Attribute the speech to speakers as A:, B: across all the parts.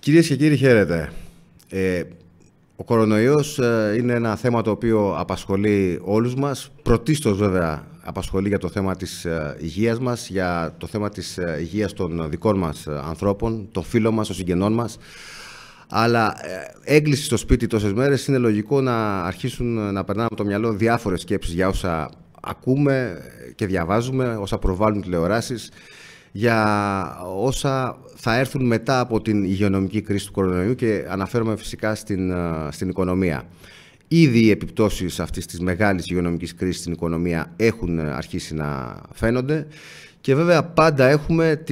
A: Κυρίες και κύριοι, χαίρετε. Ο κορονοϊός είναι ένα θέμα το οποίο απασχολεί όλους μας. Πρωτίστως βέβαια απασχολεί για το θέμα της υγείας μας, για το θέμα της υγείας των δικών μας ανθρώπων, των φίλων μας, των συγγενών μας. Αλλά έγκληση στο σπίτι τόσες μέρες είναι λογικό να αρχίσουν να περνάμε από το μυαλό διάφορες σκέψεις για όσα ακούμε και διαβάζουμε, όσα προβάλλουν τηλεοράσεις, για όσα θα έρθουν μετά από την υγειονομική κρίση του κορονοϊού και αναφέρομαι φυσικά στην οικονομία. Ήδη οι επιπτώσεις αυτής της μεγάλης υγειονομικής κρίσης στην οικονομία έχουν αρχίσει να φαίνονται και βέβαια πάντα έχουμε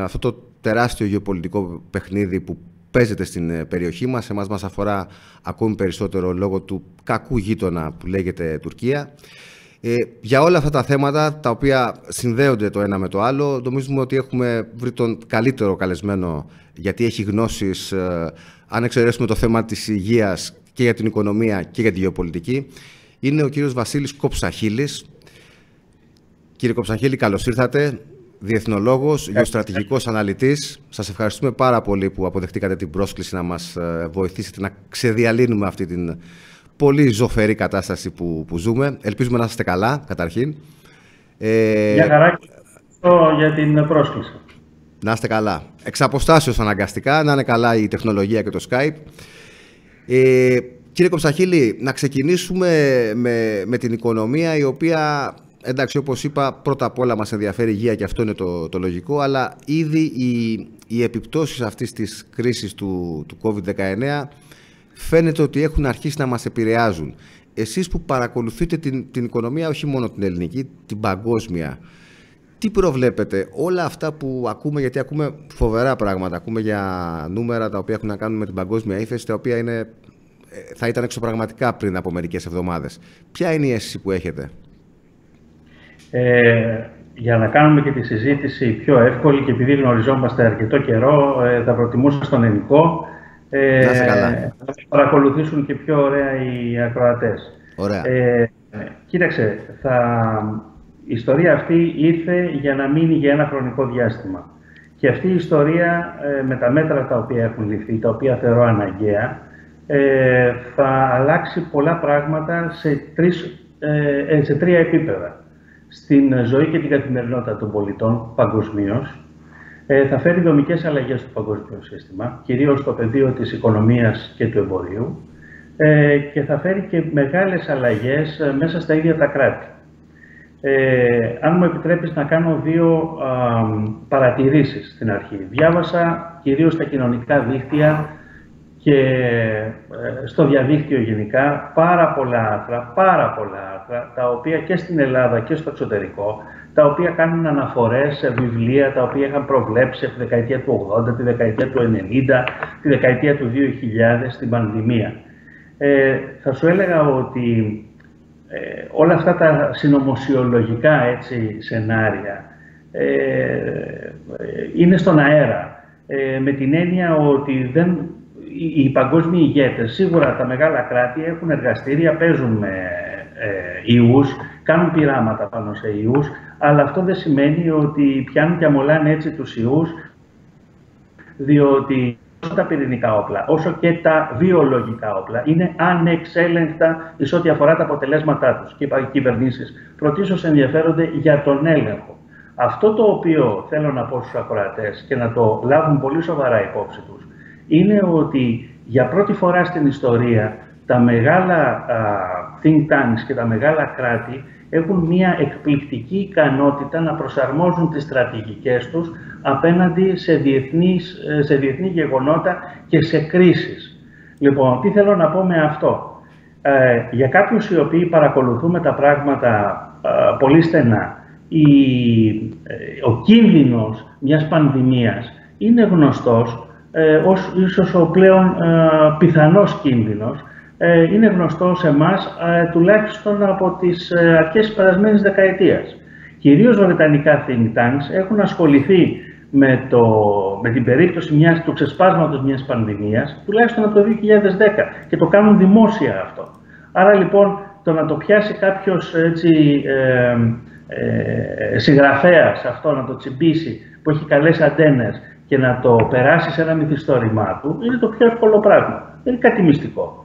A: αυτό το τεράστιο γεωπολιτικό παιχνίδι που παίζεται στην περιοχή μας. Εμάς μας αφορά ακόμη περισσότερο λόγω του κακού γείτονα που λέγεται Τουρκία. Για όλα αυτά τα θέματα, τα οποία συνδέονται το ένα με το άλλο, νομίζουμε ότι έχουμε βρει τον καλύτερο καλεσμένο, γιατί έχει γνώσεις, αν εξαιρέσουμε το θέμα της υγείας, και για την οικονομία και για τη γεωπολιτική. Είναι ο κύριος Βασίλης Κοψαχίλης. Κύριε Κοψαχίλη, καλώς ήρθατε. Διεθνολόγος, γεωστρατηγικός αναλυτής. Σας ευχαριστούμε πάρα πολύ που αποδεχτήκατε την πρόσκληση να μας βοηθήσετε να ξεδιαλύνουμε αυτή την πολύ ζωφερή κατάσταση που ζούμε. Ελπίζουμε να είστε καλά, καταρχήν.
B: Γεια χαρά και για την πρόσκληση.
A: Να είστε καλά. Εξ αποστάσεως αναγκαστικά, να είναι καλά η τεχνολογία και το Skype. Κύριε Κοψαχίλη, να ξεκινήσουμε με την οικονομία, η οποία, εντάξει, όπως είπα, πρώτα απ' όλα μας ενδιαφέρει η υγεία και αυτό είναι το λογικό, αλλά ήδη οι επιπτώσεις αυτής της κρίσης του COVID-19 φαίνεται ότι έχουν αρχίσει να μας επηρεάζουν. Εσείς που παρακολουθείτε την οικονομία, όχι μόνο την ελληνική, την παγκόσμια, τι προβλέπετε, όλα αυτά που ακούμε, γιατί ακούμε φοβερά πράγματα, ακούμε για νούμερα τα οποία έχουν να κάνουν με την παγκόσμια ύφεση, τα οποία θα ήταν εξωπραγματικά πριν από μερικές εβδομάδες. Ποια είναι η αίσθηση που έχετε?
B: Για να κάνουμε και τη συζήτηση πιο εύκολη και επειδή γνωριζόμαστε αρκετό καιρό, θα προτιμούσα στον ελληνικό. Θα παρακολουθήσουν και πιο ωραία οι ακροατές.
A: Ωραία.
B: Κοίταξε, η ιστορία αυτή ήρθε για να μείνει για ένα χρονικό διάστημα. Και αυτή η ιστορία με τα μέτρα τα οποία έχουν ληφθεί, τα οποία θεωρώ αναγκαία, θα αλλάξει πολλά πράγματα σε τρία επίπεδα. Στην ζωή και την καθημερινότητα των πολιτών παγκοσμίως, θα φέρει δομικές αλλαγές στο παγκόσμιο σύστημα, κυρίως στο πεδίο της οικονομίας και του εμπορίου, και θα φέρει και μεγάλες αλλαγές μέσα στα ίδια τα κράτη. Αν μου επιτρέπεις να κάνω δύο παρατηρήσεις στην αρχή. Διάβασα κυρίως στα κοινωνικά δίκτυα και στο διαδίκτυο γενικά πάρα πολλά άρθρα, τα οποία και στην Ελλάδα και στο εξωτερικό, τα οποία κάνουν αναφορές σε βιβλία τα οποία είχαν προβλέψει από τη δεκαετία του 80, τη δεκαετία του 90, τη δεκαετία του 2000, την πανδημία. Θα σου έλεγα ότι όλα αυτά τα συνωμοσιολογικά σενάρια είναι στον αέρα, με την έννοια ότι οι παγκόσμιοι ηγέτες, σίγουρα τα μεγάλα κράτη έχουν εργαστήρια, παίζουν με ιούς, κάνουν πειράματα πάνω σε ιούς, αλλά αυτό δεν σημαίνει ότι πιάνουν και αμολάνε έτσι τους ιούς, διότι όσο τα πυρηνικά όπλα, όσο και τα βιολογικά όπλα είναι ανεξέλεγκτα εις ό,τι αφορά τα αποτελέσματά τους. Και οι κυβερνήσεις πρωτίστως ενδιαφέρονται για τον έλεγχο. Αυτό το οποίο θέλω να πω στους ακροατές και να το λάβουν πολύ σοβαρά υπόψη τους, είναι ότι για πρώτη φορά στην ιστορία τα μεγάλα think tanks και τα μεγάλα κράτη έχουν μια εκπληκτική ικανότητα να προσαρμόζουν τις στρατηγικές τους απέναντι σε διεθνή γεγονότα και σε κρίσεις. Λοιπόν, τι θέλω να πω με αυτό? Για κάποιους οι οποίοι παρακολουθούμε τα πράγματα πολύ στενά, ο κίνδυνος μιας πανδημίας είναι γνωστός ως ίσως ο πλέον πιθανός κίνδυνος. Είναι γνωστό σε εμάς τουλάχιστον από τις αρχές της περασμένης δεκαετίας. Κυρίως βρετανικά think tanks έχουν ασχοληθεί με την περίπτωση του ξεσπάσματος μιας πανδημίας τουλάχιστον από το 2010 και το κάνουν δημόσια αυτό. Άρα λοιπόν το να το πιάσει κάποιος συγγραφέας αυτό, να το τσιμπήσει, που έχει καλές αντένες και να το περάσει σε ένα μυθιστόρημά του, είναι το πιο εύκολο πράγμα. Δεν είναι κάτι μυστικό.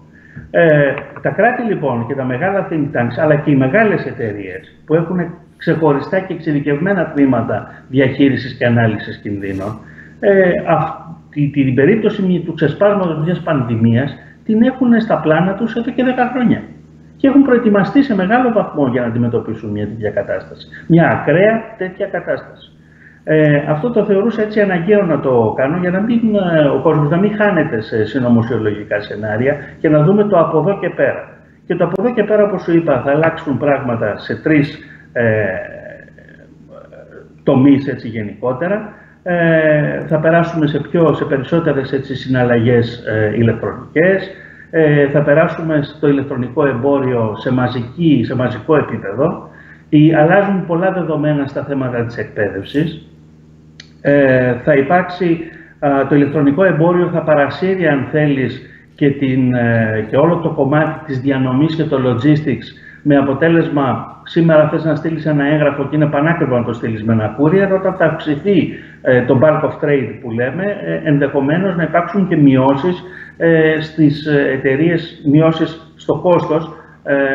B: Τα κράτη λοιπόν και τα μεγάλα think tanks, αλλά και οι μεγάλες εταιρείες που έχουν ξεχωριστά και εξειδικευμένα τμήματα διαχείρισης και ανάλυσης κινδύνων, την περίπτωση του ξεσπάσματος μιας πανδημίας την έχουν στα πλάνα τους εδώ και 10 χρόνια. Και έχουν προετοιμαστεί σε μεγάλο βαθμό για να αντιμετωπίσουν μια τέτοια κατάσταση. Μια ακραία τέτοια κατάσταση. Αυτό το θεωρούσα έτσι αναγκαίο να το κάνω για να μην, ο κόσμος να μην χάνεται σε συνωμοσιολογικά σενάρια και να δούμε το από εδώ και πέρα. Και το από εδώ και πέρα, όπως σου είπα, θα αλλάξουν πράγματα σε 3 τομείς έτσι γενικότερα. Θα περάσουμε σε περισσότερες έτσι, συναλλαγές ηλεκτρονικές. Θα περάσουμε στο ηλεκτρονικό εμπόριο σε μαζικό επίπεδο. Αλλάζουν πολλά δεδομένα στα θέματα της εκπαίδευσης. Θα υπάρξει το ηλεκτρονικό εμπόριο, θα παρασύρει αν θέλεις και όλο το κομμάτι της διανομής και το logistics, με αποτέλεσμα σήμερα θες να στείλεις ένα έγγραφο και είναι πανάκριβο να το στείλεις με ένα courier. Όταν θα αυξηθεί το bulk of trade που λέμε, ενδεχομένως να υπάρξουν και μειώσεις στις εταιρείες, μειώσεις στο κόστος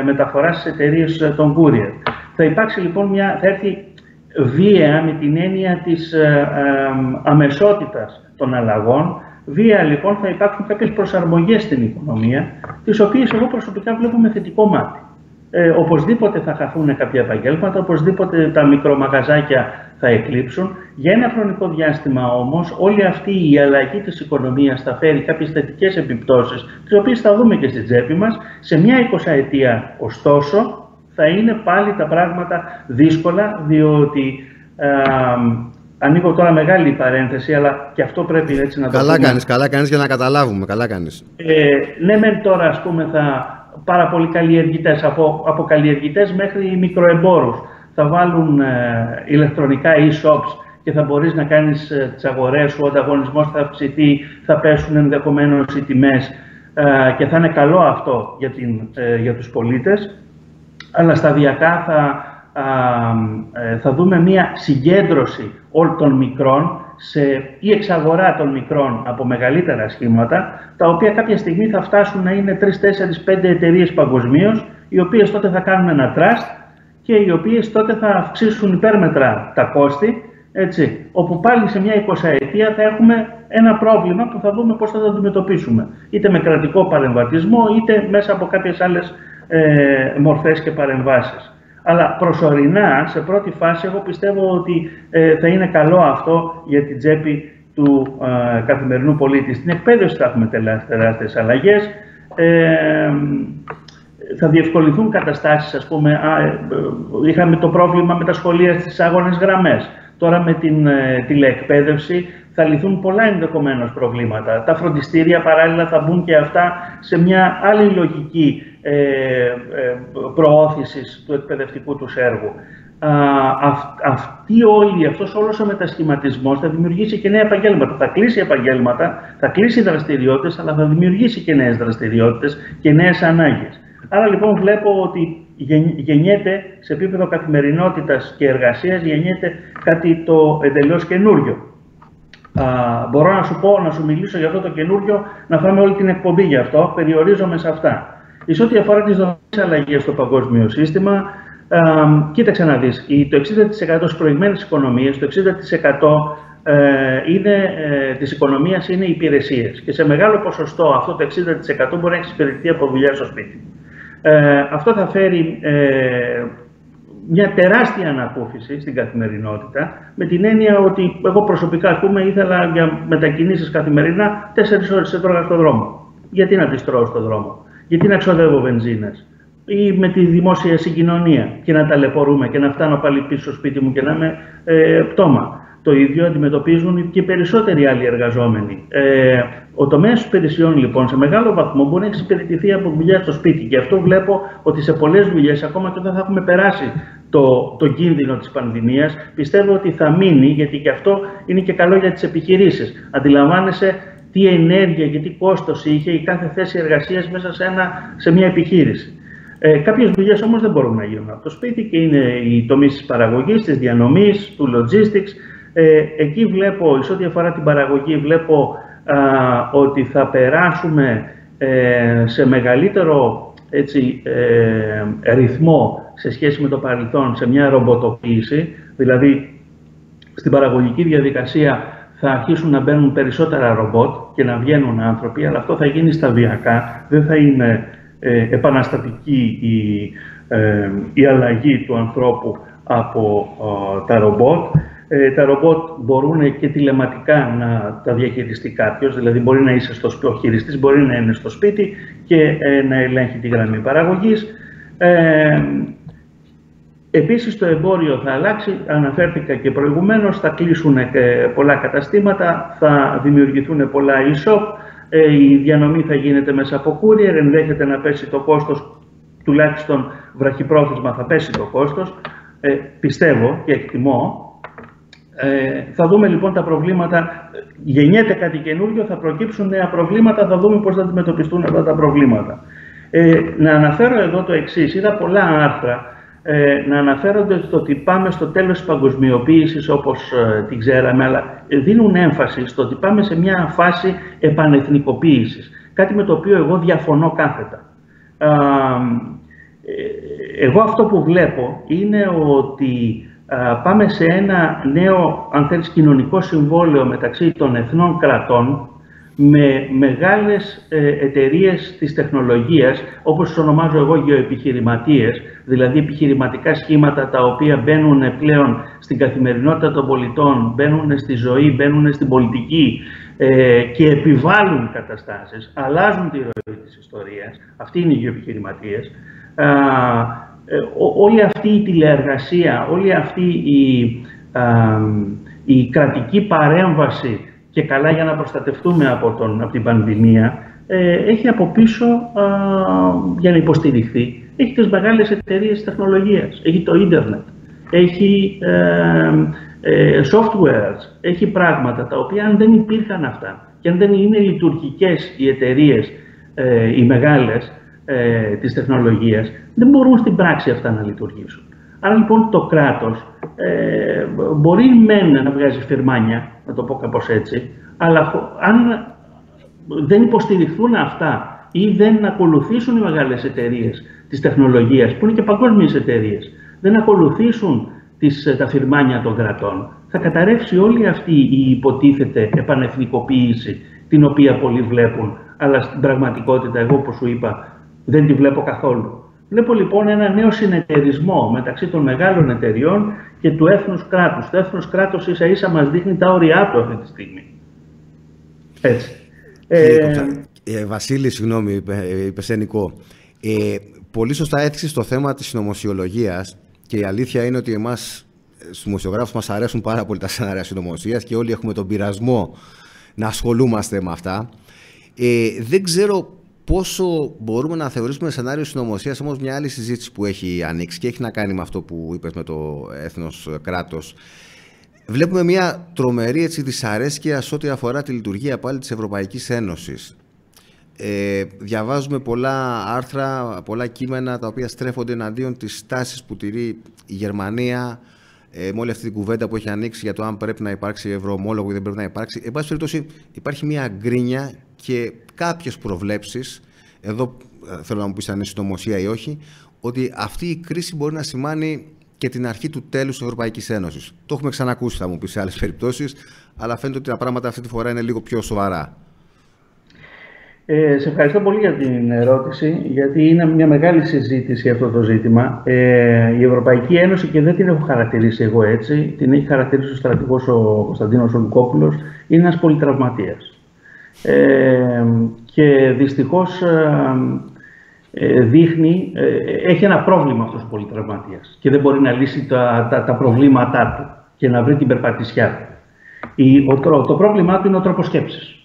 B: μεταφοράς στις εταιρείες των courier. Θα υπάρξει λοιπόν θα έρθει βία με την έννοια της αμεσότητας των αλλαγών. Βία λοιπόν θα υπάρξουν κάποιες προσαρμογές στην οικονομία, τις οποίες εγώ προσωπικά βλέπω με θετικό μάτι. Οπωσδήποτε θα χαθούν κάποια επαγγέλματα, οπωσδήποτε τα μικρομαγαζάκια θα εκλείψουν. Για ένα χρονικό διάστημα όμως όλη αυτή η αλλαγή της οικονομίας θα φέρει κάποιες θετικές επιπτώσεις, τις οποίες θα δούμε και στην τσέπη μας. Σε μια 20ετία ωστόσο θα είναι πάλι τα πράγματα δύσκολα, διότι ανοίγω τώρα μεγάλη παρένθεση, αλλά και αυτό πρέπει έτσι να το πούμε.
A: Καλά κάνεις για να καταλάβουμε, καλά κάνεις.
B: Ναι, μεν τώρα ας πούμε πάρα πολλοί καλλιεργητές, από καλλιεργητές μέχρι μικροεμπόρους, θα βάλουν ηλεκτρονικά e-shops και θα μπορείς να κάνεις τις αγορές σου, ο ανταγωνισμός θα αυξηθεί, θα πέσουν ενδεχομένως οι τιμές και θα είναι καλό αυτό για τους πολίτες. Αλλά σταδιακά θα δούμε μια συγκέντρωση όλων των μικρών ή εξαγορά των μικρών από μεγαλύτερα σχήματα, τα οποία κάποια στιγμή θα φτάσουν να είναι 3, 4, 5 εταιρείες παγκοσμίως, οι οποίες τότε θα κάνουν ένα trust και οι οποίες τότε θα αυξήσουν υπέρμετρα τα κόστη, έτσι, όπου πάλι σε μια 20ετία θα έχουμε ένα πρόβλημα που θα δούμε πώς θα το αντιμετωπίσουμε. Είτε με κρατικό παρεμβατισμό, είτε μέσα από κάποιες άλλες μορφές και παρεμβάσεις. Αλλά προσωρινά, σε πρώτη φάση, εγώ πιστεύω ότι θα είναι καλό αυτό για την τσέπη του καθημερινού πολίτη. Στην εκπαίδευση θα έχουμε τεράστιες αλλαγές. Θα διευκολυνθούν καταστάσεις, ας πούμε, είχαμε το πρόβλημα με τα σχολεία στις άγονες γραμμές. Τώρα με την τηλεεκπαίδευση θα λυθούν πολλά ενδεχομένως προβλήματα. Τα φροντιστήρια παράλληλα θα μπουν και αυτά σε μια άλλη λογική προώθησης του εκπαιδευτικού τους έργου. Αυτός όλος ο μετασχηματισμός θα δημιουργήσει και νέα επαγγέλματα. Θα κλείσει επαγγέλματα, θα κλείσει δραστηριότητες, αλλά θα δημιουργήσει και νέες δραστηριότητες και νέες ανάγκες. Άρα λοιπόν βλέπω ότι γεννιέται σε επίπεδο καθημερινότητας και εργασίας, γεννιέται κάτι το εντελώς καινούριο. Μπορώ να σου μιλήσω για αυτό το καινούριο, να φάμε όλη την εκπομπή γι' αυτό, περιορίζομαι σε αυτά. Σε ό,τι αφορά τις δομικές αλλαγές στο παγκόσμιο σύστημα, κοίταξε να δεις, το 60% της προηγμένης οικονομίας, το 60% της οικονομίας είναι υπηρεσίες. Και σε μεγάλο ποσοστό αυτό το 60% μπορεί να εξυπηρετηθεί από δουλειά στο σπίτι. Αυτό θα φέρει μια τεράστια ανακούφιση στην καθημερινότητα, με την έννοια ότι εγώ προσωπικά, ας πούμε, ήθελα για μετακινήσεις καθημερινά 4 ώρες έτρωγα στον δρόμο. Γιατί να τις τρώω στον δρόμο? Γιατί να ξοδεύω βενζίνες? Ή με τη δημόσια συγκοινωνία και να ταλαιπωρούμε και να φτάνω πάλι πίσω στο σπίτι μου και να είμαι πτώμα. Το ίδιο αντιμετωπίζουν και περισσότεροι άλλοι εργαζόμενοι. Ο τομέας υπηρεσιών, λοιπόν, σε μεγάλο βαθμό μπορεί να εξυπηρετηθεί από δουλειά στο σπίτι. Και αυτό βλέπω ότι σε πολλές δουλειές, ακόμα και όταν θα έχουμε περάσει το κίνδυνο της πανδημίας, πιστεύω ότι θα μείνει, γιατί και αυτό είναι και καλό για τις επιχειρήσεις. Αντιλαμβάνεσαι τι ενέργεια και τι κόστος είχε η κάθε θέση εργασίας μέσα σε μια επιχείρηση. Κάποιες δουλειές όμως δεν μπορούν να γίνουν από το σπίτι και είναι οι τομείς της παραγωγής, της διανομής, του logistics. Εκεί βλέπω, σε ό,τι αφορά την παραγωγή, βλέπω ότι θα περάσουμε σε μεγαλύτερο ρυθμό σε σχέση με το παρελθόν, σε μια ρομποτοποίηση, δηλαδή στην παραγωγική διαδικασία θα αρχίσουν να μπαίνουν περισσότερα ρομπότ και να βγαίνουν άνθρωποι, αλλά αυτό θα γίνει σταδιακά, δεν θα είναι επαναστατική η αλλαγή του ανθρώπου από τα ρομπότ. Τα ρομπότ μπορούν και τηλεματικά να τα διαχειριστεί κάποιος, δηλαδή μπορεί να είσαι ο χειριστής, μπορεί να είναι στο σπίτι και να ελέγχει τη γραμμή παραγωγής. Επίσης το εμπόριο θα αλλάξει, αναφέρθηκα και προηγουμένως, θα κλείσουν πολλά καταστήματα, θα δημιουργηθούν πολλά e-shop, η διανομή θα γίνεται μέσα από courier, ενδέχεται να πέσει το κόστος, τουλάχιστον βραχυπρόθεσμα θα πέσει το κόστος, πιστεύω και εκτιμώ. Θα δούμε λοιπόν τα προβλήματα, γεννιέται κάτι καινούργιο, θα προκύψουν νέα προβλήματα, θα δούμε πώς θα αντιμετωπιστούν αυτά τα προβλήματα. Να αναφέρω εδώ το εξής, είδα πολλά άρθρα να αναφέρονται στο ότι πάμε στο τέλος της παγκοσμιοποίησης όπως την ξέραμε, αλλά δίνουν έμφαση στο ότι πάμε σε μια φάση επανεθνικοποίησης, κάτι με το οποίο εγώ διαφωνώ κάθετα. Εγώ αυτό που βλέπω είναι ότι πάμε σε ένα νέο, αν θέλεις, κοινωνικό συμβόλαιο μεταξύ των εθνών κρατών με μεγάλες εταιρείες της τεχνολογίας, όπως τις ονομάζω εγώ γεωεπιχειρηματίες, δηλαδή επιχειρηματικά σχήματα τα οποία μπαίνουν πλέον στην καθημερινότητα των πολιτών, μπαίνουν στη ζωή, μπαίνουν στην πολιτική και επιβάλλουν καταστάσεις, αλλάζουν τη ροή της ιστορίας. Αυτοί είναι οι γεωεπιχειρηματίες. Όλη αυτή η τηλεεργασία, όλη αυτή η κρατική παρέμβαση και καλά για να προστατευτούμε από την πανδημία, έχει από πίσω, για να υποστηριχθεί, έχει τις μεγάλες εταιρείες τεχνολογίας, έχει το ίντερνετ, έχει softwares, έχει πράγματα τα οποία αν δεν υπήρχαν αυτά και αν δεν είναι λειτουργικές οι εταιρείες, οι μεγάλες της τεχνολογίας, δεν μπορούν στην πράξη αυτά να λειτουργήσουν. Άρα λοιπόν το κράτος μπορεί μεν να βγάζει φιρμάνια, να το πω κάπως έτσι, αλλά αν δεν υποστηριχθούν αυτά ή δεν ακολουθήσουν οι μεγάλες εταιρείες της τεχνολογίας, που είναι και παγκόσμιες εταιρείες, δεν ακολουθήσουν τα φιρμάνια των κρατών, θα καταρρεύσει όλη αυτή η υποτίθεται επανεθνικοποίηση, την οποία πολλοί βλέπουν, αλλά στην πραγματικότητα, εγώ όπως σου είπα, δεν τη βλέπω καθόλου. Βλέπω λοιπόν ένα νέο συνεταιρισμό μεταξύ των μεγάλων εταιριών και του έθνους κράτους. Το έθνος κράτος ίσα ίσα μας δείχνει τα όρια του αυτή τη στιγμή. Έτσι.
A: Βασίλη, συγγνώμη, Πεσενικό. Πολύ σωστά έθιξες το θέμα της συνωμοσιολογίας και η αλήθεια είναι ότι εμάς, στους δημοσιογράφους, μας αρέσουν πάρα πολύ τα σενάρια συνωμοσίας και όλοι έχουμε τον πειρασμό να ασχολούμαστε με αυτά. Δεν ξέρω πόσο μπορούμε να θεωρήσουμε σενάριο συνωμοσίας, όμως μια άλλη συζήτηση που έχει ανοίξει και έχει να κάνει με αυτό που είπες με το έθνος κράτος. Βλέπουμε μια τρομερή δυσαρέσκεια σε ό,τι αφορά τη λειτουργία πάλι της Ευρωπαϊκής Ένωσης. Διαβάζουμε πολλά άρθρα, πολλά κείμενα τα οποία στρέφονται εναντίον της στάσης που τηρεί η Γερμανία με όλη αυτή την κουβέντα που έχει ανοίξει για το αν πρέπει να υπάρξει ευρωομόλογο ή δεν πρέπει να υπάρξει. Εν πάση περιπτώσει, υπάρχει μια γκρίνια και κάποιες προβλέψεις, εδώ θέλω να μου πεις αν είναι συνωμοσία ή όχι, ότι αυτή η κρίση μπορεί να σημάνει και την αρχή του τέλους της Ευρωπαϊκής Ένωσης. Το έχουμε ξανακούσει, θα μου πεις, σε άλλες περιπτώσεις, αλλά φαίνεται ότι τα πράγματα αυτή τη φορά είναι λίγο πιο σοβαρά.
B: Σε ευχαριστώ πολύ για την ερώτηση, γιατί είναι μια μεγάλη συζήτηση αυτό το ζήτημα. Η Ευρωπαϊκή Ένωση, και δεν την έχω χαρακτηρίσει εγώ έτσι, την έχει χαρακτηρίσει ο στρατηγός ο Κωνσταντίνος Λουκόπουλος, είναι ένας πολυτραυματίας. Και δυστυχώς δείχνει, έχει ένα πρόβλημα αυτός ο πολυτραυματίας και δεν μπορεί να λύσει τα προβλήματά του και να βρει την περπατησιά του. Το πρόβλημά του είναι ο τρόπος σκέψης.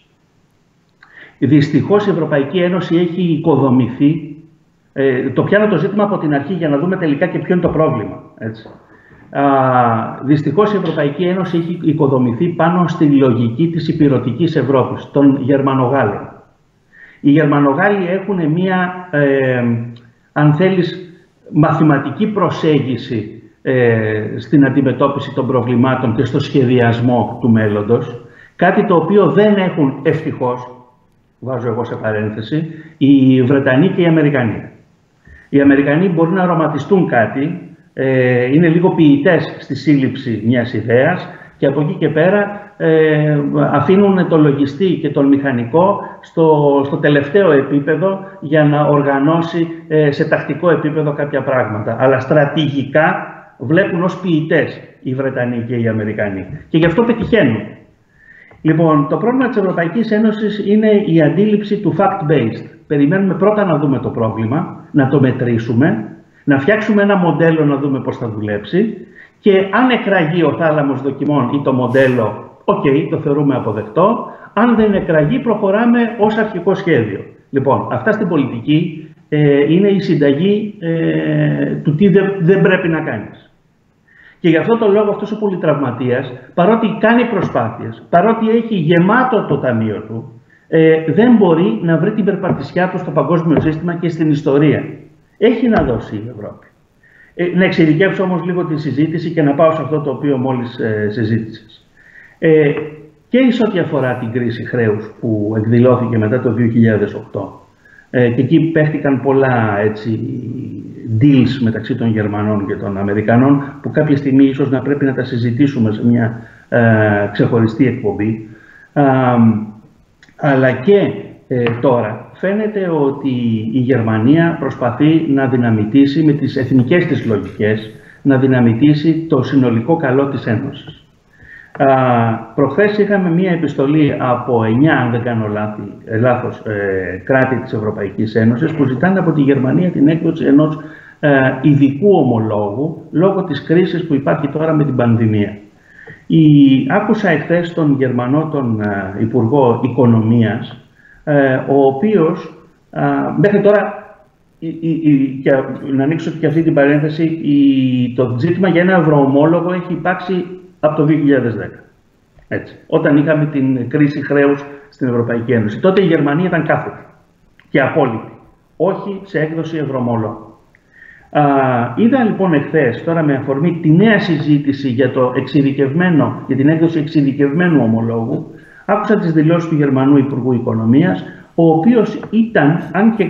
B: Δυστυχώς η Ευρωπαϊκή Ένωση έχει οικοδομηθεί, το πιάνω το ζήτημα από την αρχή για να δούμε τελικά και ποιο είναι το πρόβλημα. Έτσι. Δυστυχώς η Ευρωπαϊκή Ένωση έχει οικοδομηθεί πάνω στη λογική της ηπειρωτικής Ευρώπης, των Γερμανογάλων. Οι Γερμανογάλοι έχουν μία, αν θέλεις, μαθηματική προσέγγιση στην αντιμετώπιση των προβλημάτων και στο σχεδιασμό του μέλλοντος, κάτι το οποίο δεν έχουν ευτυχώς, βάζω εγώ σε παρένθεση, οι Βρετανοί και οι Αμερικανοί. Οι Αμερικανοί μπορεί να αρωματιστούν κάτι, είναι λίγο ποιητές στη σύλληψη μιας ιδέας και από εκεί και πέρα αφήνουν το λογιστή και τον μηχανικό στο τελευταίο επίπεδο για να οργανώσει σε τακτικό επίπεδο κάποια πράγματα. Αλλά στρατηγικά βλέπουν ως ποιητές οι Βρετανοί και οι Αμερικανοί και γι' αυτό πετυχαίνουν. Λοιπόν, το πρόβλημα της Ευρωπαϊκής Ένωσης είναι η αντίληψη του fact-based. Περιμένουμε πρώτα να δούμε το πρόβλημα, να το μετρήσουμε, να φτιάξουμε ένα μοντέλο να δούμε πώς θα δουλέψει και αν εκραγεί ο θάλαμος δοκιμών ή το μοντέλο, το θεωρούμε αποδεκτό. Αν δεν εκραγεί, προχωράμε ως αρχικό σχέδιο. Λοιπόν, αυτά στην πολιτική είναι η συνταγή του τι δεν πρέπει να κάνεις. Και γι' αυτό το λόγο αυτός ο πολυτραυματίας, παρότι κάνει προσπάθειες, παρότι έχει γεμάτο το ταμείο του, δεν μπορεί να βρει την περπατησιά του στο παγκόσμιο σύστημα και στην ιστορία. Έχει να δώσει η Ευρώπη. Να εξειδικεύσω όμως λίγο τη συζήτηση και να πάω σε αυτό το οποίο μόλις συζήτησες. Και εις ό,τι αφορά την κρίση χρέους που εκδηλώθηκε μετά το 2008, και εκεί παίχτηκαν πολλά deals μεταξύ των Γερμανών και των Αμερικανών που κάποια στιγμή ίσως να πρέπει να τα συζητήσουμε σε μια ξεχωριστή εκπομπή, αλλά και τώρα φαίνεται ότι η Γερμανία προσπαθεί να δυναμητήσει με τις εθνικές της λογικές, να δυναμητήσει το συνολικό καλό της Ένωσης. Προχθές είχαμε μία επιστολή από 9, αν δεν κάνω λάθος, κράτη της Ευρωπαϊκής Ένωσης που ζητάνε από τη Γερμανία την έκδοση ενός ειδικού ομολόγου λόγω της κρίσης που υπάρχει τώρα με την πανδημία. Άκουσα εχθές τον Γερμανό, τον Υπουργό Οικονομίας, ο οποίος μέχρι τώρα, να ανοίξω και αυτή την παρένθεση, το ζήτημα για ένα ευρωομόλογο έχει υπάρξει από το 2010, όταν είχαμε την κρίση χρέους στην Ευρωπαϊκή Ένωση. Τότε η Γερμανία ήταν κάθετη και απόλυτη, όχι σε έκδοση ευρωομόλογου. Είδα λοιπόν εχθές, τώρα με αφορμή τη νέα συζήτηση για την έκδοση εξειδικευμένου ομολόγου, άκουσα τις δηλώσεις του Γερμανού Υπουργού Οικονομίας, ο οποίος ήταν, αν και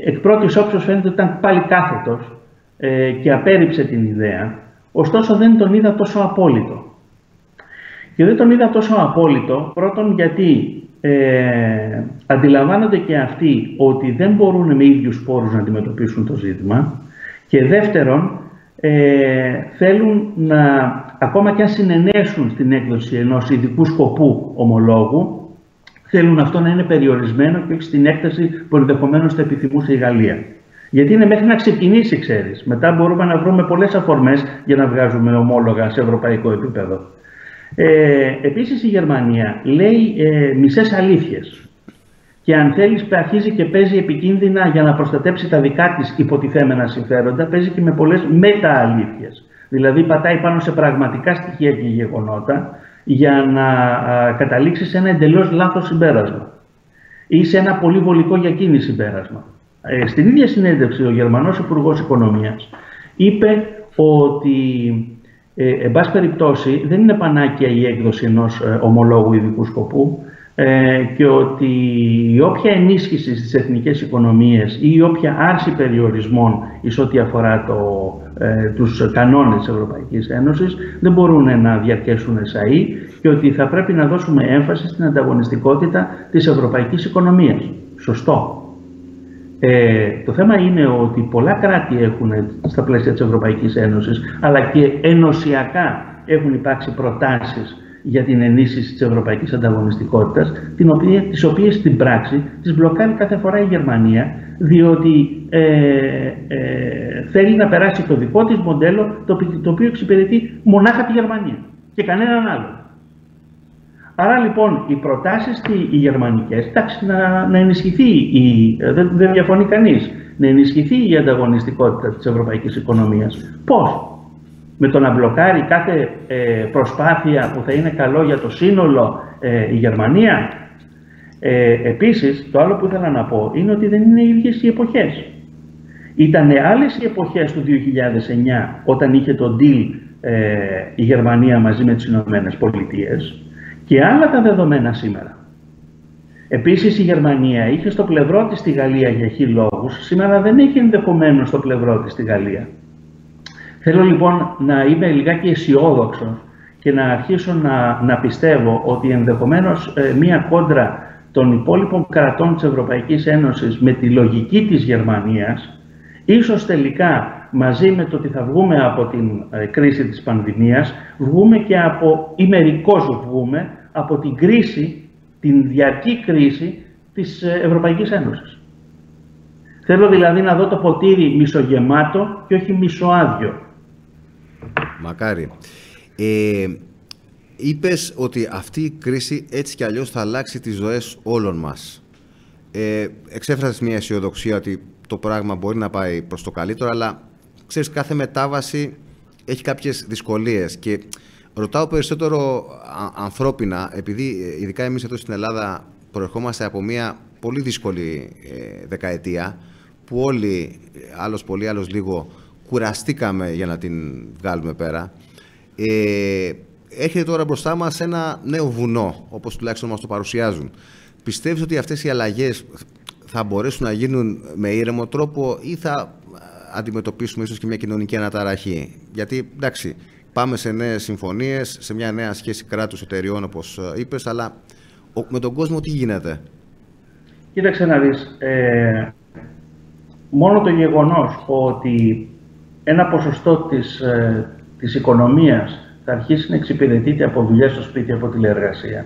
B: εκ πρώτης όψεως φαίνεται ότι ήταν πάλι κάθετος και απέρριψε την ιδέα, ωστόσο δεν τον είδα τόσο απόλυτο. Και δεν τον είδα τόσο απόλυτο, πρώτον γιατί αντιλαμβάνονται και αυτοί ότι δεν μπορούν με ίδιους πόρους να αντιμετωπίσουν το ζήτημα, και δεύτερον θέλουν να, ακόμα και αν συνενέσουν στην έκδοση ενός ειδικού σκοπού ομολόγου, θέλουν αυτό να είναι περιορισμένο και όχι στην έκταση που ενδεχομένως θα επιθυμούσε η Γαλλία. Γιατί είναι μέχρι να ξεκινήσει, ξέρεις. Μετά μπορούμε να βρούμε πολλές αφορμές για να βγάζουμε ομόλογα σε ευρωπαϊκό επίπεδο. Επίσης η Γερμανία λέει μισές αλήθειες. Και αν θέλεις, αρχίζει και παίζει επικίνδυνα για να προστατέψει τα δικά της υποτιθέμενα συμφέροντα, παίζει και με πολλές μετα-αλήθειες. Δηλαδή πατάει πάνω σε πραγματικά στοιχεία και γεγονότα για να καταλήξει σε ένα εντελώς λάθος συμπέρασμα ή σε ένα πολύ βολικό για εκείνη συμπέρασμα. Στην ίδια συνέντευξη ο Γερμανός Υπουργός Οικονομίας είπε ότι εν πάση περιπτώσει δεν είναι πανάκια η έκδοση ενός ομολόγου ειδικού σκοπού και ότι η όποια ενίσχυση στις εθνικές οικονομίες ή η όποια άρση περιορισμών εις ό,τι αφορά τους κανόνες της Ευρωπαϊκής Ένωσης δεν μπορούν να διαρκέσουν εσαΐ και ότι θα πρέπει να δώσουμε έμφαση στην ανταγωνιστικότητα της ευρωπαϊκής οικονομίας. Σωστό. Το θέμα είναι ότι πολλά κράτη έχουν στα πλαίσια της Ευρωπαϊκής Ένωσης, αλλά και ενωσιακά έχουν υπάρξει προτάσεις για την ενίσχυση της ευρωπαϊκής ανταγωνιστικότητας, τις οποίες στην πράξη τις μπλοκάρει κάθε φορά η Γερμανία, διότι θέλει να περάσει το δικό της μοντέλο, το οποίο εξυπηρετεί μονάχα τη Γερμανία και κανέναν άλλο. Άρα λοιπόν οι προτάσεις οι γερμανικές, εντάξει, να ενισχυθεί, δεν διαφωνεί κανείς, να ενισχυθεί η ανταγωνιστικότητα της ευρωπαϊκής οικονομίας. Πώς? Με το να μπλοκάρει κάθε προσπάθεια που θα είναι καλό για το σύνολο η Γερμανία. Επίσης, το άλλο που ήθελα να πω είναι ότι δεν είναι οι ίδιες οι εποχές. Ήταν άλλες οι εποχές του 2009, όταν είχε το deal η Γερμανία μαζί με τις Ηνωμένες Πολιτείες, και άλλα τα δεδομένα σήμερα. Επίσης η Γερμανία είχε στο πλευρό της τη Γαλλία για χι λόγους, σήμερα δεν έχει ενδεχομένως στο πλευρό της τη Γαλλία. Θέλω λοιπόν να είμαι λιγάκι αισιόδοξος και να αρχίσω να πιστεύω ότι ενδεχομένως μία κόντρα των υπόλοιπων κρατών της Ευρωπαϊκής Ένωσης με τη λογική της Γερμανίας, ίσως τελικά μαζί με το ότι θα βγούμε από την κρίση της πανδημίας, βγούμε και ή μερικώς βγούμε από την κρίση, την διαρκή κρίση της Ευρωπαϊκής Ένωσης. Θέλω δηλαδή να δω το ποτήρι μισογεμάτο και όχι μισοάδιο.
A: Μακάρι. Είπες ότι αυτή η κρίση έτσι κι αλλιώς θα αλλάξει τις ζωές όλων μας. Εξέφρασες μια αισιοδοξία ότι το πράγμα μπορεί να πάει προς το καλύτερο, αλλά ξέρεις, κάθε μετάβαση έχει κάποιες δυσκολίες και ρωτάω περισσότερο ανθρώπινα, επειδή ειδικά εμείς εδώ στην Ελλάδα προερχόμαστε από μια πολύ δύσκολη δεκαετία που όλοι, άλλος πολύ, άλλος λίγο, κουραστήκαμε για να την βγάλουμε πέρα. Έχετε τώρα μπροστά μας ένα νέο βουνό, όπως τουλάχιστον μας το παρουσιάζουν. Πιστεύεις ότι αυτές οι αλλαγές θα μπορέσουν να γίνουν με ήρεμο τρόπο ή θα αντιμετωπίσουμε ίσως και μια κοινωνική αναταραχή? Γιατί, εντάξει, πάμε σε νέες συμφωνίες, σε μια νέα σχέση κράτους εταιριών, όπως είπες, αλλά με τον κόσμο τι γίνεται?
B: Κοίταξε να δεις, μόνο το γεγονός ότι ένα ποσοστό της οικονομίας θα αρχίσει να εξυπηρετείται από δουλειές στο σπίτι, από τηλεεργασία,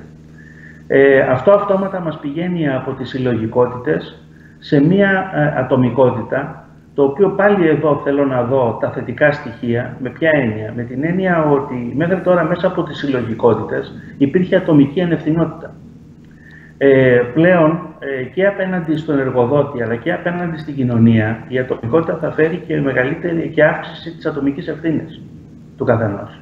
B: αυτό αυτόματα μας πηγαίνει από τις συλλογικότητες σε μία ατομικότητα, το οποίο πάλι εδώ θέλω να δω τα θετικά στοιχεία. Με ποια έννοια? Με την έννοια ότι μέχρι τώρα μέσα από τις συλλογικότητες υπήρχε ατομική ανευθυνότητα. Πλέον και απέναντι στον εργοδότη αλλά και απέναντι στην κοινωνία, η ατομικότητα θα φέρει και μεγαλύτερη και αύξηση της ατομικής ευθύνης του καθενός.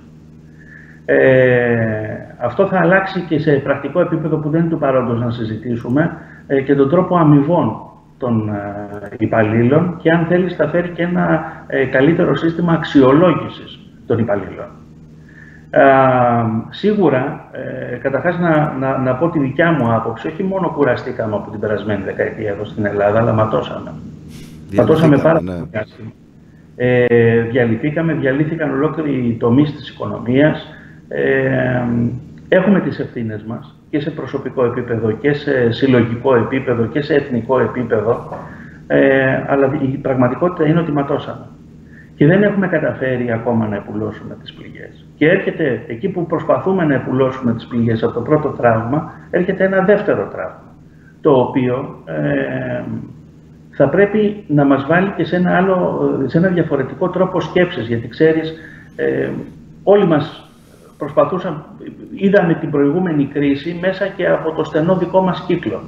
B: Αυτό θα αλλάξει και σε πρακτικό επίπεδο που δεν είναι του παρόντος να συζητήσουμε και τον τρόπο αμοιβών των υπαλλήλων, και αν θέλεις θα φέρει και ένα καλύτερο σύστημα αξιολόγησης των υπαλλήλων. Σίγουρα, καταρχάς να πω τη δικιά μου άποψη, όχι μόνο κουραστήκαμε από την περασμένη δεκαετία εδώ στην Ελλάδα, αλλά ματώσαμε. Ματώσαμε πάρα πολύ. Διαλύθηκαν ολόκληροι οι τομείς της οικονομίας. Έχουμε τις ευθύνες μας και σε προσωπικό επίπεδο και σε συλλογικό επίπεδο και σε εθνικό επίπεδο, αλλά η πραγματικότητα είναι ότι ματώσαμε και δεν έχουμε καταφέρει ακόμα να επουλώσουμε τις πληγές. Και έρχεται εκεί που προσπαθούμε να επουλώσουμε τις πληγές από το πρώτο τραύμα, έρχεται ένα δεύτερο τραύμα, το οποίο θα πρέπει να μας βάλει και σε ένα διαφορετικό τρόπο σκέψης, γιατί ξέρεις, όλοι μας προσπαθούσαμε, είδαμε την προηγούμενη κρίση μέσα και από το στενό δικό μας κύκλο.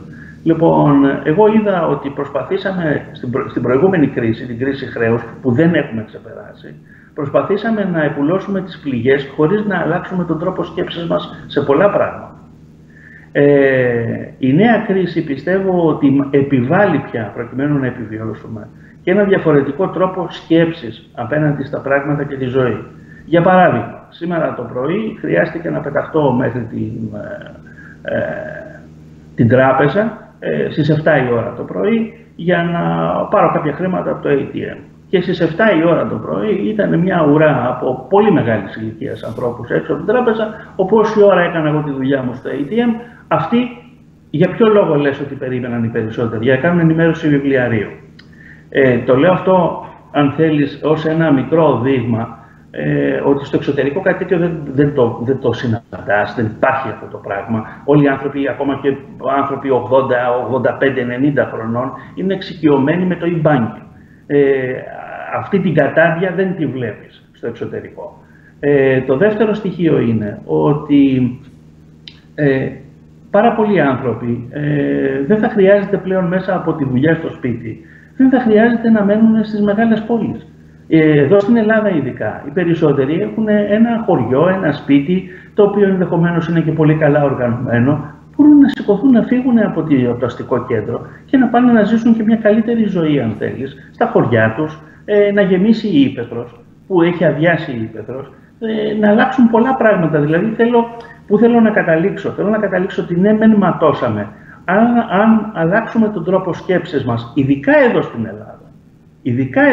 B: Λοιπόν, εγώ είδα ότι προσπαθήσαμε στην προηγούμενη κρίση, την κρίση χρέους, που δεν έχουμε ξεπεράσει, προσπαθήσαμε να επουλώσουμε τις πληγές χωρίς να αλλάξουμε τον τρόπο σκέψης μας σε πολλά πράγματα. Η νέα κρίση πιστεύω ότι επιβάλλει πια, προκειμένου να επιβιώσουμε, και ένα διαφορετικό τρόπο σκέψης απέναντι στα πράγματα και τη ζωή. Για παράδειγμα, σήμερα το πρωί χρειάστηκε να πεταχτώ μέχρι την τράπεζα στις 7 η ώρα το πρωί για να πάρω κάποια χρήματα από το ATM. Και στις 7 η ώρα το πρωί ήταν μια ουρά από πολύ μεγάλης ηλικίας ανθρώπους έξω από την τράπεζα, όπου όση ώρα έκανα εγώ τη δουλειά μου στο ATM, αυτοί για ποιο λόγο λες ότι περίμεναν οι περισσότεροι? Για να κάνουν ενημέρωση βιβλιαρίου. Το λέω αυτό, αν θέλεις, ως ένα μικρό δείγμα, ότι στο εξωτερικό κάτι τέτοιο δεν το συναντάς, δεν υπάρχει αυτό το πράγμα. Όλοι οι άνθρωποι, ακόμα και άνθρωποι 80, 85, 90 χρονών, είναι εξοικειωμένοι με το e-banking. Αυτή την κατάδια δεν τη βλέπεις στο εξωτερικό. Το δεύτερο στοιχείο είναι ότι πάρα πολλοί άνθρωποι δεν θα χρειάζεται πλέον μέσα από τη δουλειά στο σπίτι, δεν θα χρειάζεται να μένουν στις μεγάλες πόλεις. Εδώ στην Ελλάδα ειδικά, οι περισσότεροι έχουν ένα χωριό, ένα σπίτι, το οποίο ενδεχομένως είναι και πολύ καλά οργανωμένο, μπορούν να σηκωθούν, να φύγουν από το αστικό κέντρο και να πάνε να ζήσουν και μια καλύτερη ζωή, αν θέλεις, στα χωριά τους, να γεμίσει η ύπαιθρος, που έχει αδειάσει η ύπαιθρος, να αλλάξουν πολλά πράγματα. Δηλαδή, πού θέλω να καταλήξω. Θέλω να καταλήξω ότι ναι, μεν ματώσαμε. Αν αλλάξουμε τον τρόπο σκέψης μας, ειδικά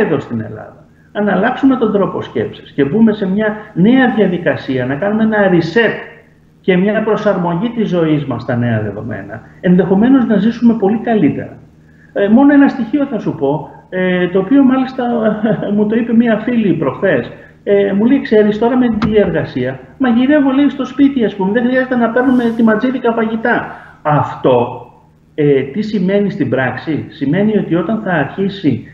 B: εδώ στην Ελλάδα, αν αλλάξουμε τον τρόπο σκέψης και μπούμε σε μια νέα διαδικασία, να κάνουμε ένα reset και μια προσαρμογή της ζωής μας στα νέα δεδομένα, ενδεχομένως να ζήσουμε πολύ καλύτερα. Μόνο ένα στοιχείο θα σου πω, το οποίο μάλιστα μου το είπε μία φίλη προχθές. Μου λέει, ξέρεις, τώρα με την τηλεεργασία μαγειρεύω, λέει, στο σπίτι, ας πούμε, δεν χρειάζεται να παίρνουμε τιματζίδικα φαγητά. Αυτό τι σημαίνει στην πράξη? Σημαίνει ότι όταν θα αρχίσει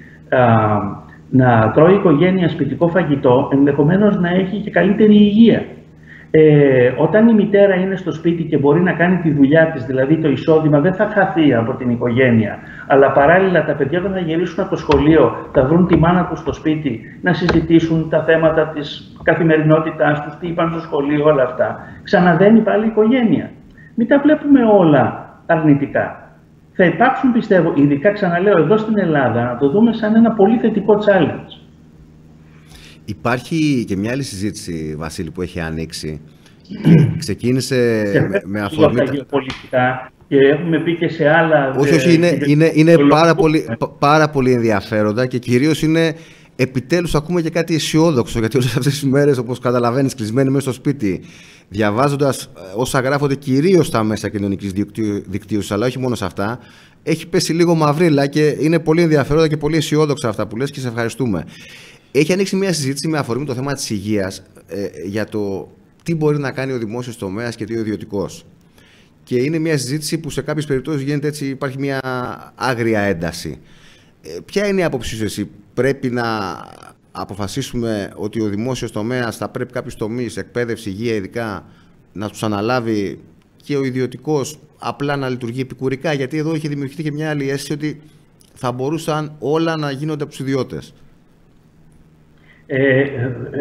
B: να τρώει η οικογένεια σπιτικό φαγητό, ενδεχομένως να έχει και καλύτερη υγεία. Όταν η μητέρα είναι στο σπίτι και μπορεί να κάνει τη δουλειά της, δηλαδή το εισόδημα δεν θα χαθεί από την οικογένεια, αλλά παράλληλα τα παιδιά όταν θα γυρίσουν από το σχολείο θα βρουν τη μάνα τους στο σπίτι να συζητήσουν τα θέματα της καθημερινότητάς τους, τι είπαν στο σχολείο, όλα αυτά. Ξαναδένει πάλι η οικογένεια. Μην τα βλέπουμε όλα αρνητικά. Θα υπάρξουν, πιστεύω, ειδικά ξαναλέω εδώ στην Ελλάδα, να το δούμε σαν ένα πολύ θετικό challenge.
A: Υπάρχει και μια άλλη συζήτηση, Βασίλη, που έχει ανοίξει. Ξεκίνησε με αφορμή
B: τα γεωπολιτικά και έχουμε πει και σε άλλα...
A: Όχι, είναι πάρα πολύ ενδιαφέροντα και κυρίως είναι, επιτέλους ακούμε και κάτι αισιόδοξο, γιατί όλες αυτές τις μέρες, όπως καταλαβαίνεις, κλεισμένοι μέσα στο σπίτι, διαβάζοντας όσα γράφονται κυρίως στα μέσα κοινωνικής δικτύωσης, αλλά όχι μόνο σε αυτά, έχει πέσει λίγο μαυρίλα και είναι πολύ ενδιαφέροντα και πολύ αισιόδοξα αυτά που λες και σε ευχαριστούμε. Έχει ανοίξει μια συζήτηση με αφορμή το θέμα της υγείας για το τι μπορεί να κάνει ο δημόσιος τομέας και τι ο ιδιωτικός. Και είναι μια συζήτηση που σε κάποιες περιπτώσεις γίνεται έτσι, υπάρχει μια άγρια ένταση. Ποια είναι η άποψή σου εσύ? Πρέπει να αποφασίσουμε ότι ο δημόσιος τομέας θα πρέπει κάποιους τομείς, εκπαίδευση, υγεία ειδικά, να τους αναλάβει και ο ιδιωτικός απλά να λειτουργεί επικουρικά? Γιατί εδώ έχει δημιουργηθεί και μια άλλη αίσθηση ότι θα μπορούσαν όλα να γίνονται από τους ιδιώτες.